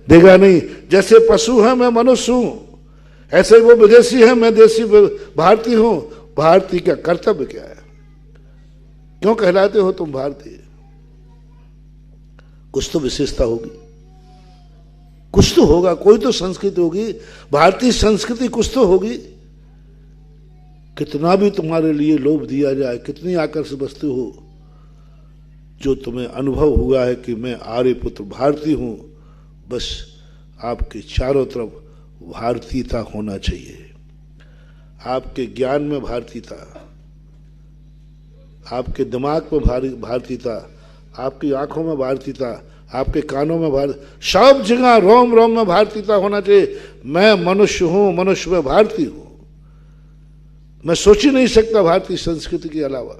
देगा नहीं। जैसे पशु है, मैं मनुष्य हूं, ऐसे ही वो विदेशी है, मैं देसी भारतीय हूं। भारतीय का कर्तव्य क्या है? क्यों कहलाते हो तुम भारतीय? कुछ तो विशेषता होगी, कुछ तो होगा, कोई तो संस्कृति होगी, भारतीय संस्कृति कुछ तो होगी। कितना भी तुम्हारे लिए लोभ दिया जाए, कितनी आकर्षक वस्तु हो, जो तुम्हें अनुभव हुआ है कि मैं आर्यपुत्र भारतीय हूं, बस आपके चारों तरफ भारतीयता होना चाहिए। आपके ज्ञान में भारतीयता, आपके दिमाग में भारतीयता, आपकी आंखों में भारतीयता, आपके कानों में भारत, सब जगह रोम रोम में भारतीयता होना चाहिए। मैं मनुष्य हूं, मनुष्य में भारतीय हूं, मैं सोच ही नहीं सकता भारतीय संस्कृति के अलावा।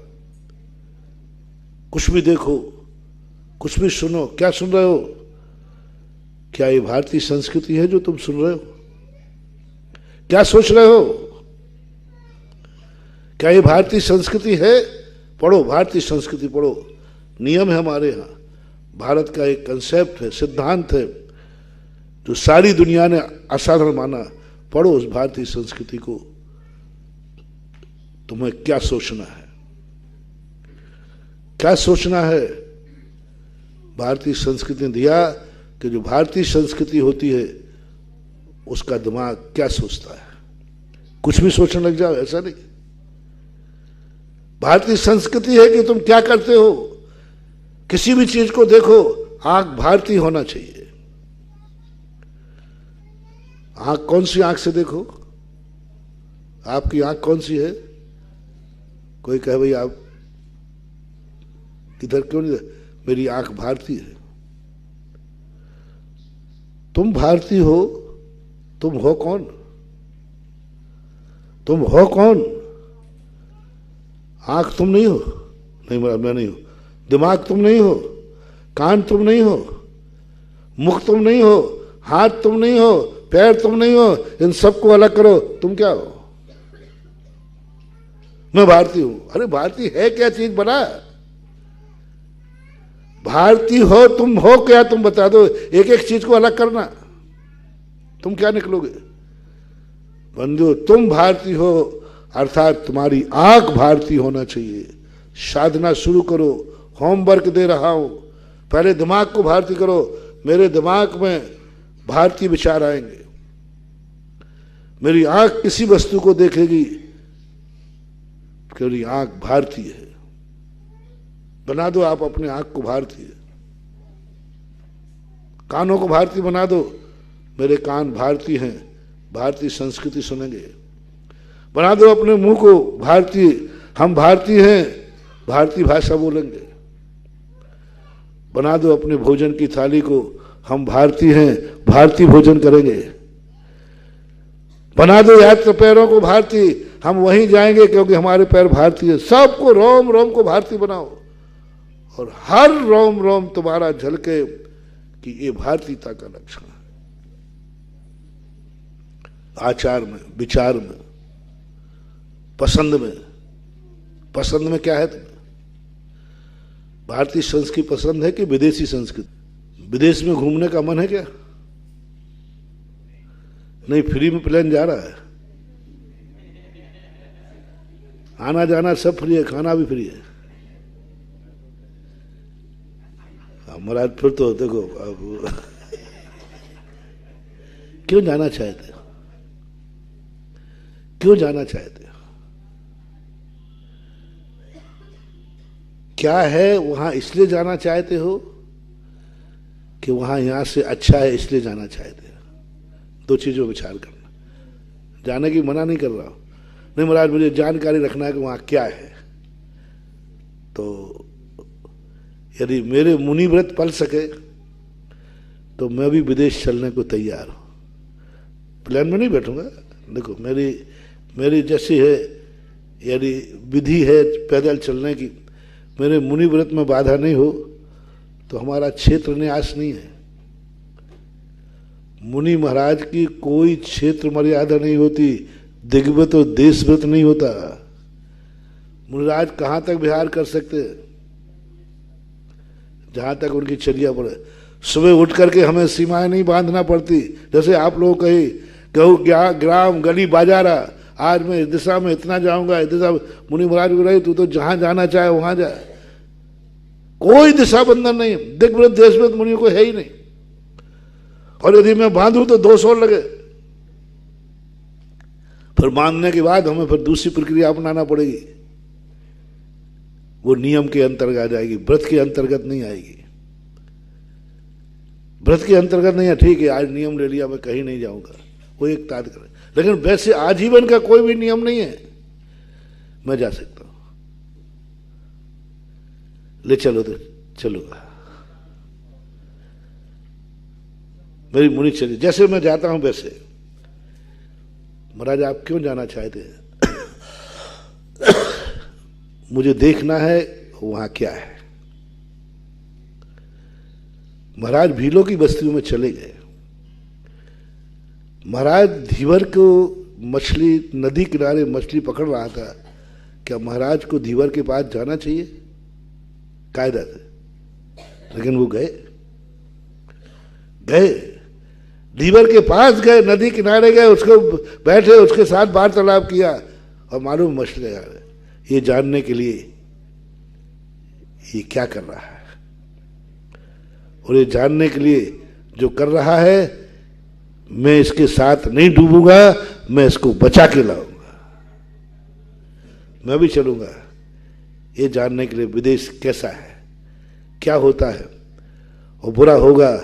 कुछ भी देखो, कुछ भी सुनो, क्या सुन रहे हो? क्या ये भारतीय संस्कृति है जो तुम सुन रहे हो? क्या सोच रहे हो? क्या ये भारतीय संस्कृति है? पढ़ो, भारतीय संस्कृति पढ़ो। नियम है हमारे यहां, भारत का एक कंसेप्ट है, सिद्धांत है, जो सारी दुनिया ने असाधारण माना। पढ़ो उस भारतीय संस्कृति को। तुम्हें क्या सोचना है, क्या सोचना है? भारतीय संस्कृति ने दिया कि जो भारतीय संस्कृति होती है उसका दिमाग क्या सोचता है। कुछ भी सोचने लग जाओ, ऐसा नहीं। भारतीय संस्कृति है कि तुम क्या करते हो। किसी भी चीज को देखो, आंख भारतीय होना चाहिए। आंख कौन सी आंख से देखो? आपकी आंख कौन सी है? कोई कहे भाई आप इधर क्यों नहीं? मेरी आंख भारतीय है। तुम भारतीय हो, तुम हो कौन? तुम हो कौन? आंख तुम नहीं हो, नहीं मैं नहीं हूं। दिमाग तुम नहीं हो, कान तुम नहीं हो, मुख तुम नहीं हो, हाथ तुम नहीं हो, पैर तुम नहीं हो। इन सबको अलग करो, तुम क्या हो? मैं भारतीय हूं। अरे भारतीय है क्या चीज? बना भारतीय हो, तुम हो क्या? तुम बता दो। एक एक चीज को अलग करना, तुम क्या निकलोगे? बंधु, तुम भारतीय हो, अर्थात तुम्हारी आंख भारतीय होना चाहिए। साधना शुरू करो, होमवर्क दे रहा हूं। पहले दिमाग को भारतीय करो। मेरे दिमाग में भारतीय विचार आएंगे। मेरी आंख किसी वस्तु को देखेगी, मेरी आंख भारतीय है। बना दो आप अपने आंख को भारतीय। कानों को भारतीय बना दो, मेरे कान भारतीय हैं, भारतीय संस्कृति सुनेंगे। बना दो अपने मुंह को भारतीय, हम भारतीय हैं, भारतीय भाषा बोलेंगे। बना दो अपने भोजन की थाली को, हम भारतीय हैं, भारतीय भोजन करेंगे। बना दो यात्र पैरों को भारतीय, हम वहीं जाएंगे क्योंकि हमारे पैर भारतीय। सबको रोम रोम को भारतीय बनाओ, और हर रोम रोम तुम्हारा झलके कि ये भारतीयता का लक्षण है। आचार में, विचार में, पसंद में। पसंद में क्या है तुम्हें? भारतीय संस्कृति पसंद है कि विदेशी संस्कृति? विदेश में घूमने का मन है क्या? नहीं, फ्री में प्लेन जा रहा है, आना जाना सब फ्री है, खाना भी फ्री है। महाराज फिर तो देखो अब क्यों जाना चाहते हो? क्यों जाना चाहते हो? क्या है वहां इसलिए जाना चाहते हो कि वहां यहां से अच्छा है इसलिए जाना चाहते हो? दो चीजों विचार करना। जाने की मना नहीं कर रहा हूं, नहीं महाराज मुझे जानकारी रखना है कि वहाँ क्या है। तो यदि मेरे मुनि व्रत पल सके तो मैं भी विदेश चलने को तैयार हूँ। प्लान में नहीं बैठूंगा। देखो मेरी जैसी है, यदि विधि है पैदल चलने की, मेरे मुनि व्रत में बाधा नहीं हो तो हमारा क्षेत्र न्यास नहीं है। मुनि महाराज की कोई क्षेत्र मर्यादा नहीं होती, दिग्व्रत और देश व्रत नहीं होता। मुनिराज कहां तक विहार कर सकते, जहां तक उनकी चर्या पड़े। सुबह उठ करके हमें सीमाएं नहीं बांधना पड़ती। जैसे आप लोग कहूँ ग्राम गली बाजारा, आज मैं इस दिशा में इतना जाऊंगा, इस दिशा में। मुनि महाराज को रही तू तो जहां जाना चाहे वहां जा, कोई दिशा बंधन नहीं। दिग्व्रत देशव्रत मुनियों को है ही नहीं। और यदि मैं बांधूं तो 200 लगे, फिर बांधने के बाद हमें फिर दूसरी प्रक्रिया अपनाना पड़ेगी। वो नियम के अंतर्गत आ जाएगी, व्रत के अंतर्गत नहीं आएगी। व्रत के अंतर्गत नहीं है, ठीक है आज नियम ले लिया मैं कहीं नहीं जाऊंगा, वो एक ताद करे। लेकिन वैसे आजीवन का कोई भी नियम नहीं है, मैं जा सकता हूं। ले चलो तो चलूंगा, मेरी मुनि चली। जैसे मैं जाता हूं वैसे। महाराज आप क्यों जाना चाहते हैं? मुझे देखना है वहां क्या है। महाराज भीलों की बस्तियों में चले गए। महाराज धीवर को मछली, नदी किनारे मछली पकड़ रहा था। क्या महाराज को धीवर के पास जाना चाहिए? कायदा से। लेकिन वो गए धीवर के पास गए, नदी किनारे गए, उसको बैठे, उसके साथ वार्तालाप किया। और मालूम मछली आ रहे, ये जानने के लिए ये क्या कर रहा है, और ये जानने के लिए जो कर रहा है, मैं इसके साथ नहीं डूबूंगा, मैं इसको बचा के लाऊंगा। मैं भी चलूंगा ये जानने के लिए विदेश कैसा है, क्या होता है। और बुरा होगा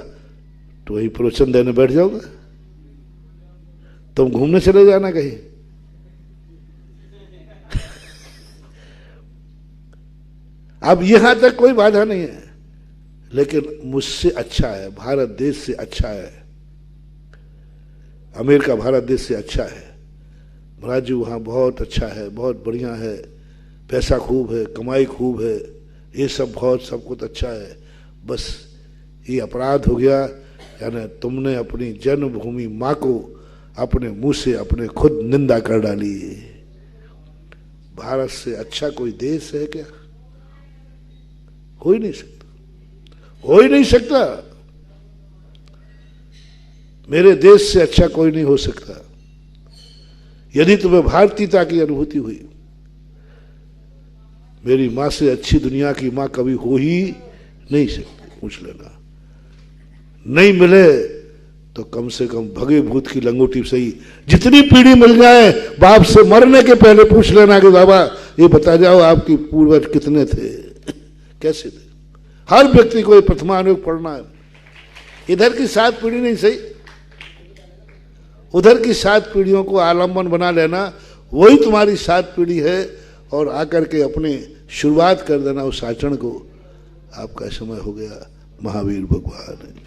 तो वही प्रवचन देने बैठ जाऊंगा। तुम घूमने चले जाना कहीं। अब यहां तक कोई बाधा नहीं है, लेकिन मुझसे अच्छा है, भारत देश से अच्छा है, अमेरिका भारत देश से अच्छा है। महाराज जी वहां बहुत अच्छा है, बहुत बढ़िया है, पैसा खूब है, कमाई खूब है, ये सब बहुत सब कुछ अच्छा है। बस ये अपराध हो गया, यानी तुमने अपनी जन्मभूमि मां को अपने मुंह से अपने खुद निंदा कर डाली। भारत से अच्छा कोई देश है क्या? हो ही नहीं सकता, हो ही नहीं सकता। मेरे देश से अच्छा कोई नहीं हो सकता। यदि तुम्हें भारतीयता की अनुभूति हुई, मेरी मां से अच्छी दुनिया की मां कभी हो ही नहीं सकती। पूछ लेना, नहीं मिले तो कम से कम भगे भूत की लंगोटी सही, जितनी पीढ़ी मिल जाए, बाप से मरने के पहले पूछ लेना कि बाबा ये बता जाओ आपकी पूर्वज कितने थे, कैसे थे। हर व्यक्ति को ये प्रथमानुयोग पढ़ना है। इधर की 7 पीढ़ी नहीं सही, उधर की 7 पीढ़ियों को आलम्बन बना लेना, वही तुम्हारी 7 पीढ़ी है। और आकर के अपने शुरुआत कर देना उस आचरण को। आपका समय हो गया। महावीर भगवान